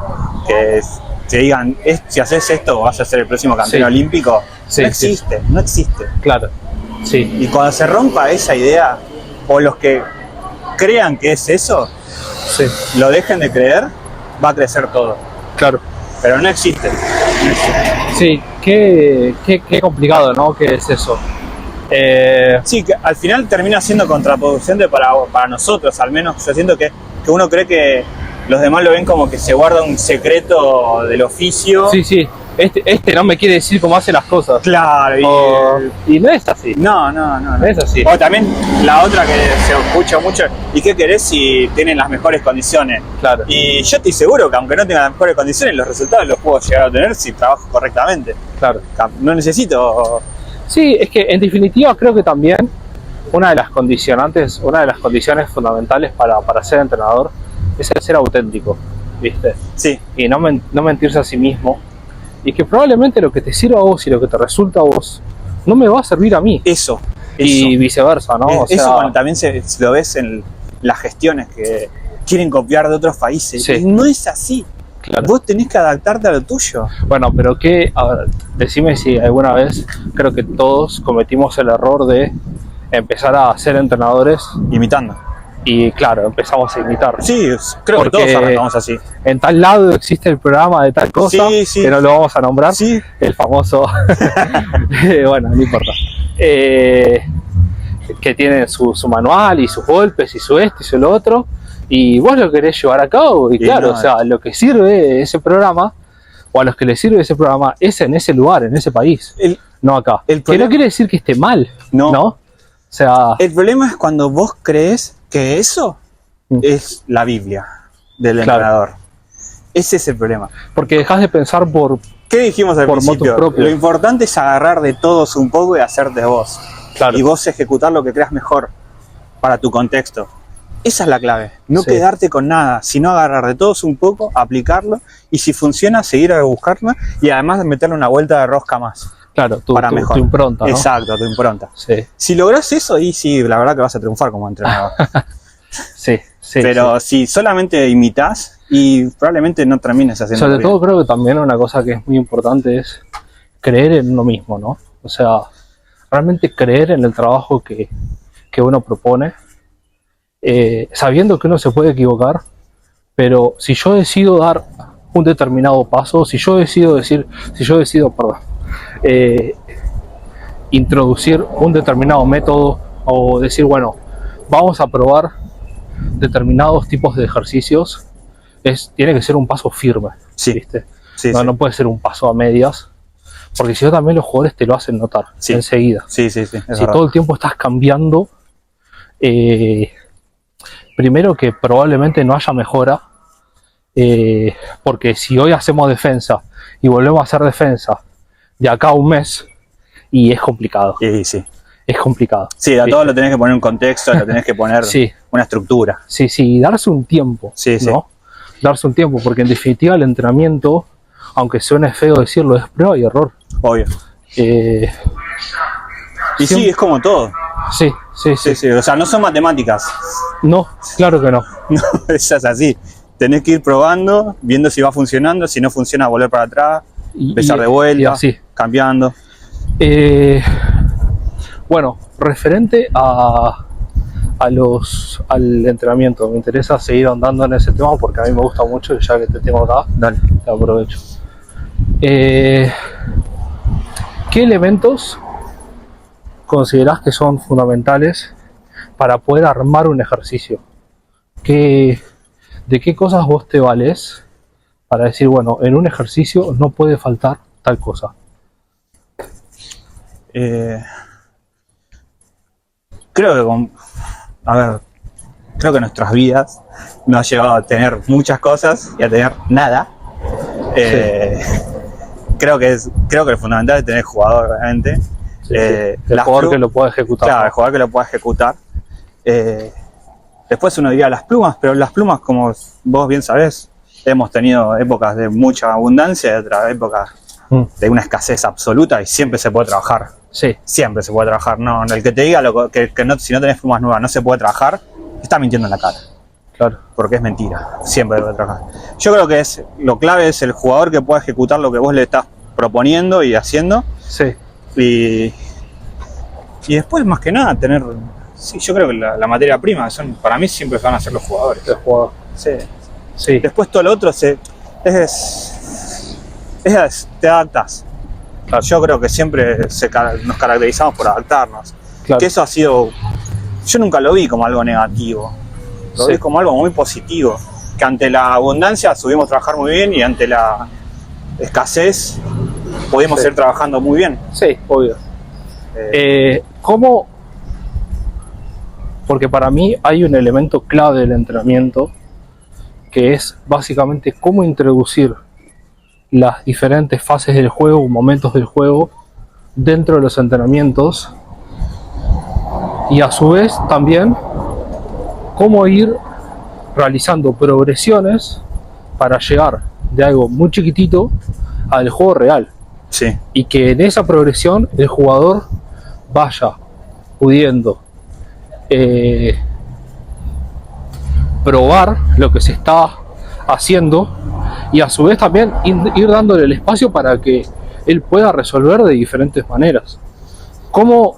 que te digan, si haces esto vas a ser el próximo campeón olímpico, no existe. Claro, sí. Y cuando se rompa esa idea, o los que crean que es eso, Sí. lo dejen de creer, va a crecer todo. Claro. Pero no existe. Sí, qué complicado, ¿no? ¿Qué es eso? Sí, que al final termina siendo contraproducente para nosotros, al menos. Yo siento que uno cree que los demás lo ven como que se guarda un secreto del oficio. Sí, sí. este no me quiere decir cómo hace las cosas. Claro, Y no es así. no es así. O también la otra que se escucha mucho, ¿y qué querés si tienen las mejores condiciones? Claro. Y yo estoy seguro que aunque no tenga las mejores condiciones, los resultados los puedo llegar a obtener si trabajo correctamente. Claro. No necesito... Sí, es que en definitiva creo que también una de las condiciones fundamentales para ser entrenador es el ser auténtico, ¿viste? Sí. Y no mentirse a sí mismo. Y que probablemente lo que te sirva a vos y lo que te resulta a vos no me va a servir a mí. Eso. Y viceversa, ¿no? O sea, eso cuando también se lo ves en las gestiones que quieren copiar de otros países. Sí. Y no es así. claro. Vos tenés que adaptarte a lo tuyo. Bueno, pero a ver, decime si alguna vez creo que todos cometimos el error de empezar a ser entrenadores Imitando. y claro, empezamos a imitar. Sí, creo Porque que todos arrancamos así. En tal lado existe el programa de tal cosa, Sí. que no lo vamos a nombrar, Sí. el famoso, bueno, no importa, que tiene su manual y sus golpes y su esto y su lo otro, y vos lo querés llevar a cabo, y claro, no, o sea, lo que sirve ese programa, o a los que les sirve ese programa, es en ese lugar, en ese país, no acá. el Que problema- no quiere decir que esté mal, No. ¿no? O sea, El problema es cuando vos crees que eso es la Biblia del Claro. entrenador. Ese es el problema. porque dejas de pensar por... ¿Qué dijimos al Por motus principio? propio. Lo importante es agarrar de todos un poco y hacer de vos. Claro. Y vos ejecutar lo que creas mejor para tu contexto. Esa es la clave. No Sí. quedarte con nada, sino agarrar de todos un poco, aplicarlo y si funciona, seguir a buscarlo y además meterle una vuelta de rosca más. Claro, para mejor. tu impronta, ¿no? Exacto, tu impronta. Sí, Si lográs eso, y sí, la verdad que vas a triunfar como entrenador. sí. Pero si solamente imitas, y probablemente no termines haciendo Sobre todo creo que también una cosa que es muy importante es creer en uno mismo, ¿no? O sea, realmente creer en el trabajo que uno propone, sabiendo que uno se puede equivocar, pero si yo decido dar un determinado paso, si yo decido, introducir un determinado método o decir, bueno, vamos a probar determinados tipos de ejercicios, tiene que ser un paso firme, Sí. ¿viste? Sí, no, sí. no puede ser un paso a medias, porque si no también los jugadores te lo hacen notar Sí. enseguida. Sí, es Si verdad. todo el tiempo estás cambiando, primero que probablemente no haya mejora, porque si hoy hacemos defensa y volvemos a hacer defensa de acá a un mes, y es complicado, Sí. es complicado. Sí, a todo ¿viste? lo tenés que poner un contexto, lo tenés que poner Sí. una estructura. Sí, y darse un tiempo, Sí, sí. ¿no? Darse un tiempo, porque en definitiva el entrenamiento, aunque suene feo decirlo, es prueba y error. Obvio. Eh, Y sí, es como todo. sí. Sí. O sea, no son matemáticas. No, claro que no. No, eso es así. Tenés que ir probando, viendo si va funcionando, si no funciona, volver para atrás, empezar de vuelta, y así. cambiando. Bueno, referente al entrenamiento, me interesa seguir andando en ese tema porque a mí me gusta mucho y ya que te tengo acá, Dale. te aprovecho. ¿Qué elementos considerás que son fundamentales para poder armar un ejercicio? ¿De qué cosas vos te valés para decir, bueno, en un ejercicio no puede faltar tal cosa? Creo que nuestras vidas nos ha llevado a tener muchas cosas y a tener nada. Creo que el fundamental es tener jugador realmente. Sí. El jugador que lo pueda ejecutar. Claro, ¿no? el jugador que lo pueda ejecutar. Después uno diría las plumas, pero las plumas, como vos bien sabés, hemos tenido épocas de mucha abundancia y otras épocas de una escasez absoluta y siempre se puede trabajar. Sí. Siempre se puede trabajar. No, el que te diga si no tenés plumas nuevas no se puede trabajar, está mintiendo en la cara. Claro. Porque es mentira. Siempre debe trabajar. Yo creo que lo clave es el jugador que pueda ejecutar lo que vos le estás proponiendo y haciendo. Sí. Y después, más que nada, tener... Sí, yo creo que la materia prima, para mí siempre van a ser los jugadores. El jugador. Sí. Sí. Después todo lo otro te adaptas. Claro. Yo creo que siempre nos caracterizamos por adaptarnos. Claro. Que eso ha sido... Yo nunca lo vi como algo negativo. Lo vi como algo muy positivo. Que ante la abundancia subimos a trabajar muy bien y ante la escasez pudimos Sí. ir trabajando muy bien. Sí, obvio. Eh, ¿Cómo? Porque para mí hay un elemento clave del entrenamiento que es básicamente cómo introducir las diferentes fases del juego, momentos del juego dentro de los entrenamientos, y a su vez también cómo ir realizando progresiones para llegar de algo muy chiquitito al juego real, sí, y que en esa progresión el jugador vaya pudiendo probar lo que se está haciendo, y a su vez también ir dándole el espacio para que él pueda resolver de diferentes maneras. ¿Cómo?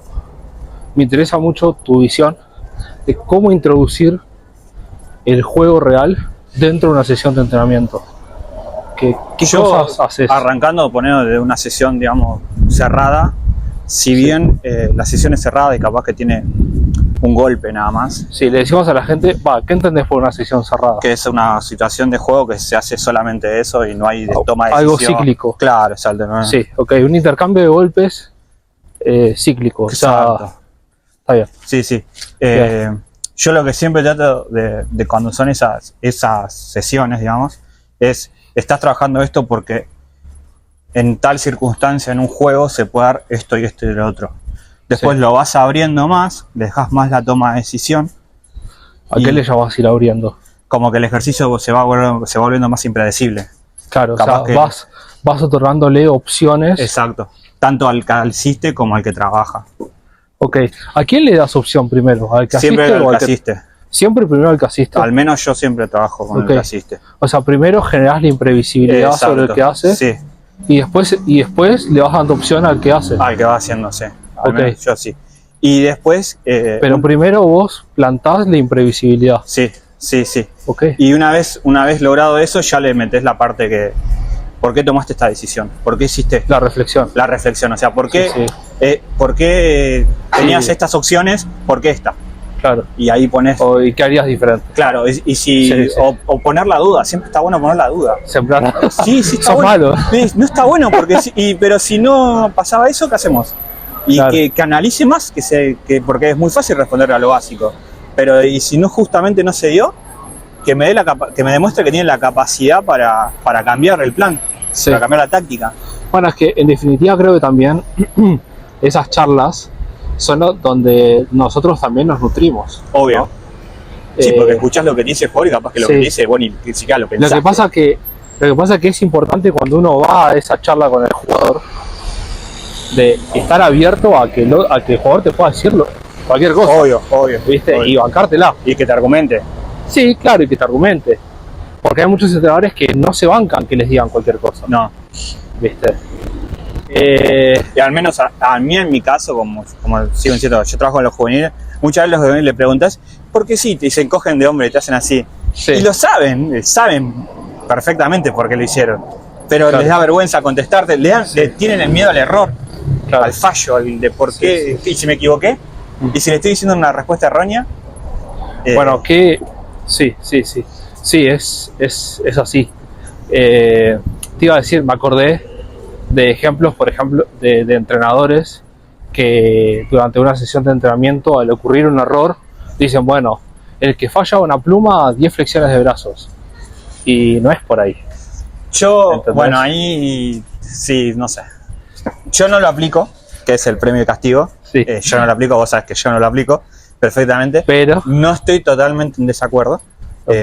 Me interesa mucho tu visión de cómo introducir el juego real dentro de una sesión de entrenamiento. ¿Qué yo cosas haces? arrancando poniendo de una sesión, digamos, cerrada, si bien la sesión es cerrada y capaz que tiene un golpe nada más, Si le decimos a la gente, ¿qué entendés por una sesión cerrada? que es una situación de juego que se hace solamente eso y no hay toma de Algo decisión. cíclico. Claro, exacto. ¿no? Sí, ok, un intercambio de golpes cíclico. Exacto. Está bien. Sí, sí. Bien. Yo lo que siempre trato de cuando son esas sesiones, digamos, es, estás trabajando esto porque en tal circunstancia en un juego se puede dar esto y esto y lo otro. Después Sí. lo vas abriendo más, dejas más la toma de decisión. ¿A qué le llamas ir abriendo? Como que el ejercicio se va volviendo más impredecible. Claro, o Capaz sea, que- vas otorgándole opciones. Exacto. Tanto al que asiste como al que trabaja. Ok, ¿a quién le das opción primero? ¿Al que Siempre asiste o al al que que...? asiste. Siempre primero al que asiste. Al menos yo siempre trabajo con Ok. el que asiste. O sea, primero generás la imprevisibilidad sobre el que hace, Sí, y después le vas dando opción al que hace. al que va haciéndose. Al Ok. menos yo sí. Y después... Pero primero vos plantás la imprevisibilidad. Sí, sí, sí. Ok. Y una vez logrado eso, ya le metes la parte que... ¿Por qué tomaste esta decisión? ¿Por qué hiciste La reflexión. la reflexión? O sea, ¿por qué, Sí, ¿por qué tenías Sí. estas opciones? ¿Por qué esta? Claro. Y ahí pones... ¿Y qué harías diferente? Claro, y si... Sí, sí. O poner la duda. Siempre está bueno poner la duda. Sembrar. Sí, sí, está Sos bueno. malo. Sí, no está bueno, porque pero si no pasaba eso, ¿qué hacemos? Y Claro. que analice más, porque es muy fácil responder a lo básico. Pero y si no justamente no se dio, que me demuestre que tiene la capacidad para cambiar el plan, Sí. para cambiar la táctica. Bueno, es que en definitiva creo que también esas charlas son donde nosotros también nos nutrimos. Obvio. ¿no? Sí, porque Eh, escuchás lo que dice Jorge y capaz que lo sí. que dice, bueno, ni siquiera lo Lo pensaste. que pasa que es importante cuando uno va a esa charla con el jugador, de estar abierto a que el jugador te pueda decirlo, cualquier cosa, Obvio, obvio. ¿viste? obvio. Y bancártela. Y que te argumente. Sí, claro, y que te argumente. Porque hay muchos entrenadores que no se bancan que les digan cualquier cosa, No. ¿viste? Y al menos a mí en mi caso, como sigo diciendo, yo trabajo en los juveniles, muchas veces los juveniles le preguntas, ¿por qué sí? Y se encogen de hombre y te hacen así. Sí. Y lo saben perfectamente por qué lo hicieron. Pero Claro. les da vergüenza contestarte, le tienen el miedo al error, Claro. al fallo, al de por qué, y si me equivoqué, y si le estoy diciendo una respuesta errónea. Bueno, que sí, es así. Te iba a decir, me acordé de ejemplos, por ejemplo, de entrenadores que durante una sesión de entrenamiento, al ocurrir un error, dicen, bueno, el que falla una pluma, 10 flexiones de brazos. Y no es por ahí. Yo, ¿Entendés? bueno, ahí sí, no sé. Yo no lo aplico, que es el premio de castigo. Sí. Yo no lo aplico, vos sabés que yo no lo aplico perfectamente. Pero, No estoy totalmente en desacuerdo, Ok.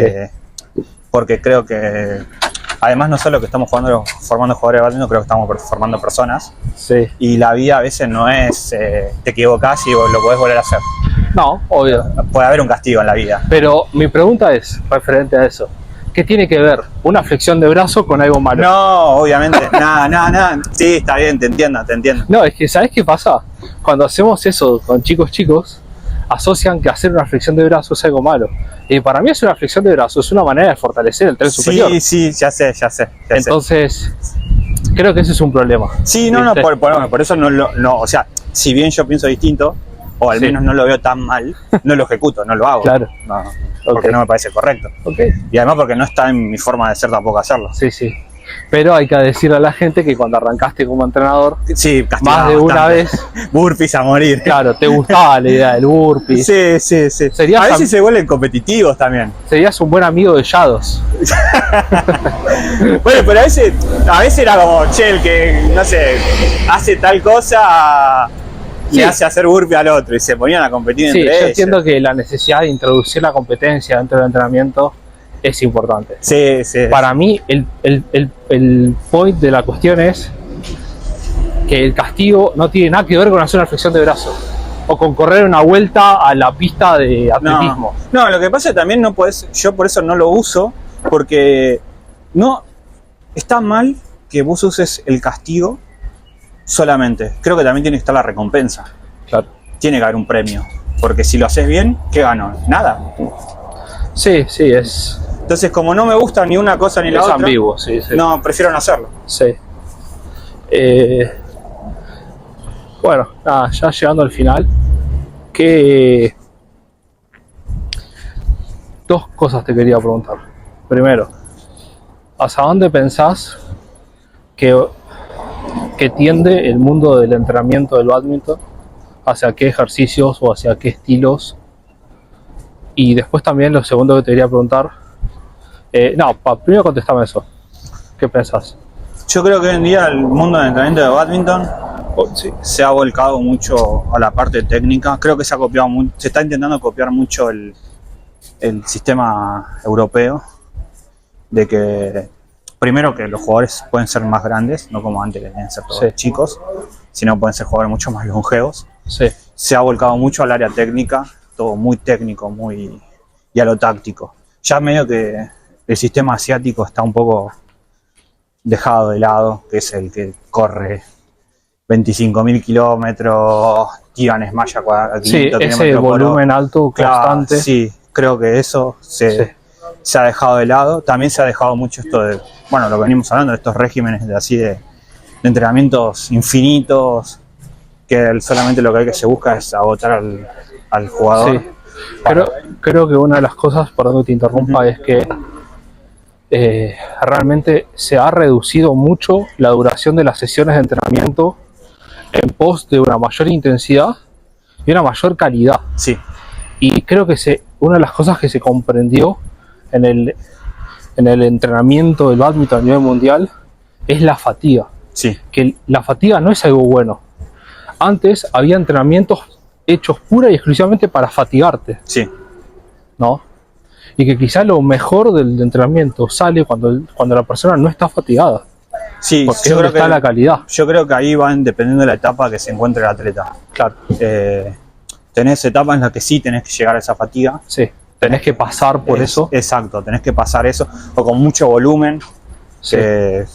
porque creo que, además, no solo que estamos formando jugadores de badminton, creo que estamos formando personas. sí. Y la vida a veces no es, te equivocás y lo podés volver a hacer. No, obvio. Puede haber un castigo en la vida. Pero mi pregunta es, referente a eso, ¿qué tiene que ver una flexión de brazo con algo malo? No, obviamente, nada. Sí, está bien, te entiendo. No, es que ¿sabes qué pasa? Cuando hacemos eso con chicos, asocian que hacer una flexión de brazo es algo malo. Y para mí es una flexión de brazo, es una manera de fortalecer el tren superior. Sí, ya sé. Entonces, creo que ese es un problema. Sí, no, ¿Viste? por eso no, o sea, si bien yo pienso distinto, o al Sí. menos no lo veo tan mal, no lo ejecuto, no lo hago. Claro. No, porque Ok. no me parece correcto. Ok, Y además porque no está en mi forma de ser tampoco hacerlo. sí. Pero hay que decirle a la gente que cuando arrancaste como entrenador, Sí, castigaba más de una bastante. vez, Burpees a morir. claro, te gustaba la idea del burpee. Sí. Serías A veces se vuelven competitivos también. Serías un buen amigo de Shadows. Bueno, pero a veces era como, che, el que, no sé, hace tal cosa, Sí. le hace hacer burpee al otro y se ponían a competir Sí, entre yo ellos. entiendo que la necesidad de introducir la competencia dentro del entrenamiento es importante. Sí. Para mí, el point de la cuestión es que el castigo no tiene nada que ver con hacer una flexión de brazo o con correr una vuelta a la pista de atletismo. No, lo que pasa es que también no podés, yo por eso no lo uso, porque no está mal que vos uses el castigo solamente. Creo que también tiene que estar la recompensa. Claro. Tiene que haber un premio. Porque si lo haces bien, ¿qué gano? Nada. Sí, es Entonces, como no me gusta ni una cosa ni la otra, ambiguo, sí. no, prefiero no hacerlo. Sí. Bueno, nada, ya llegando al final, que dos cosas te quería preguntar. Primero, ¿hacia dónde pensás que tiende el mundo del entrenamiento del bádminton? ¿Hacia qué ejercicios o hacia qué estilos? Y después también lo segundo que te quería preguntar, primero contestame eso. ¿Qué pensás? Yo creo que hoy en día el mundo del entrenamiento de bádminton Sí. se ha volcado mucho a la parte técnica. Creo que se está intentando copiar mucho el sistema europeo, de que primero que los jugadores pueden ser más grandes, no como antes que tenían que ser todos chicos, sino pueden ser jugadores mucho más longevos. Sí. Se ha volcado mucho al área técnica, todo muy técnico, y a lo táctico. Ya medio que el sistema asiático está un poco dejado de lado, que es el que corre 25.000 kilómetros, tiran smash a 500 Sí, ese volumen alto, constante. Sí, creo que eso se ha dejado de lado. También se ha dejado mucho esto de, bueno, lo que venimos hablando, de estos regímenes de entrenamientos infinitos, que solamente lo que se busca es agotar al jugador. Sí. Creo que una de las cosas, perdón que te interrumpa, es que realmente se ha reducido mucho la duración de las sesiones de entrenamiento en pos de una mayor intensidad y una mayor calidad. Sí. Y creo que una de las cosas que se comprendió en el entrenamiento del bádminton a nivel mundial es la fatiga. Sí. Que la fatiga no es algo bueno. Antes había entrenamientos hechos pura y exclusivamente para fatigarte, Sí. ¿no? Y que quizá lo mejor del entrenamiento sale cuando la persona no está fatigada. Sí, Porque es donde está la calidad. Yo creo que ahí van dependiendo de la etapa que se encuentre el atleta. Claro. Tenés etapas en las que sí tenés que llegar a esa fatiga. Sí. Tenés que pasar por eso. Exacto, tenés que pasar eso. O con mucho volumen. Sí.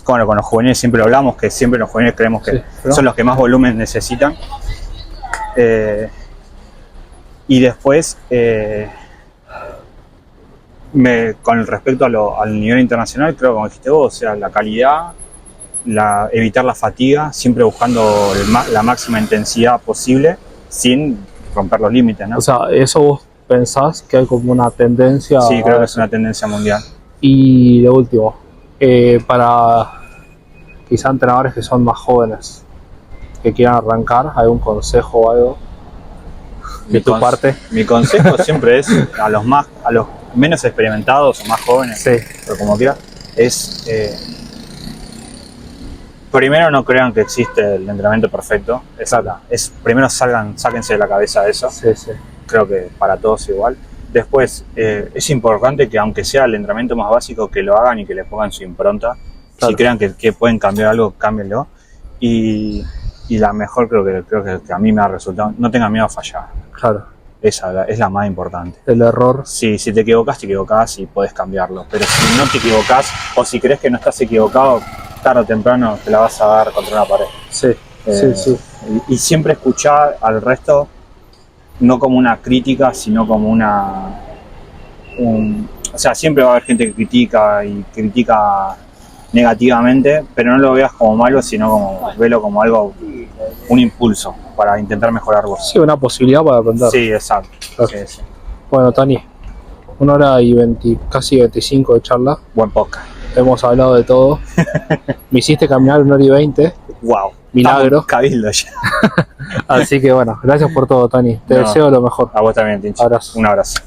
Bueno, con los juveniles siempre lo hablamos, que siempre los juveniles creemos que son los que más volumen necesitan. Y después, con respecto al nivel internacional, creo que como dijiste vos, o sea, la calidad, evitar la fatiga, siempre buscando la máxima intensidad posible, sin romper los límites, ¿no? O sea, eso vos pensás que hay como una tendencia. Sí, creo que es una tendencia mundial. Y de último, para quizá entrenadores que son más jóvenes, que quieran arrancar, ¿hay un consejo o algo de tu parte? Mi consejo siempre es a los menos experimentados o más jóvenes, Sí. pero como quieras, es primero no crean que existe el entrenamiento perfecto. Primero sáquense de la cabeza eso. Sí, sí. Creo que para todos igual. Después, es importante que aunque sea el entrenamiento más básico, que lo hagan y que le pongan su impronta. Claro. Si crean que pueden cambiar algo, cámbienlo. Y la mejor creo que a mí me ha resultado, no tengan miedo a fallar. Claro. Esa es la más importante. El error. Sí, si te equivocás y podés cambiarlo. Pero si no te equivocás o si crees que no estás equivocado, tarde o temprano te la vas a dar contra una pared. Sí, sí. Y siempre escuchar al resto no como una crítica, sino como o sea, siempre va a haber gente que critica negativamente, pero no lo veas como malo, sino velo como algo, un impulso para intentar mejorar vos. Sí, una posibilidad para aprender. Sí, exacto. Claro. Sí, sí. Bueno, Tani, 1 hora y casi 25 de charla. Buen podcast. hemos hablado de todo. Me hiciste caminar 1 hora y 20. Wow. Milagro. Estamos cabildo ya. Así que bueno, gracias por todo, Tony. Te No. deseo lo mejor. A vos también, Tincho. Abrazo. Un abrazo.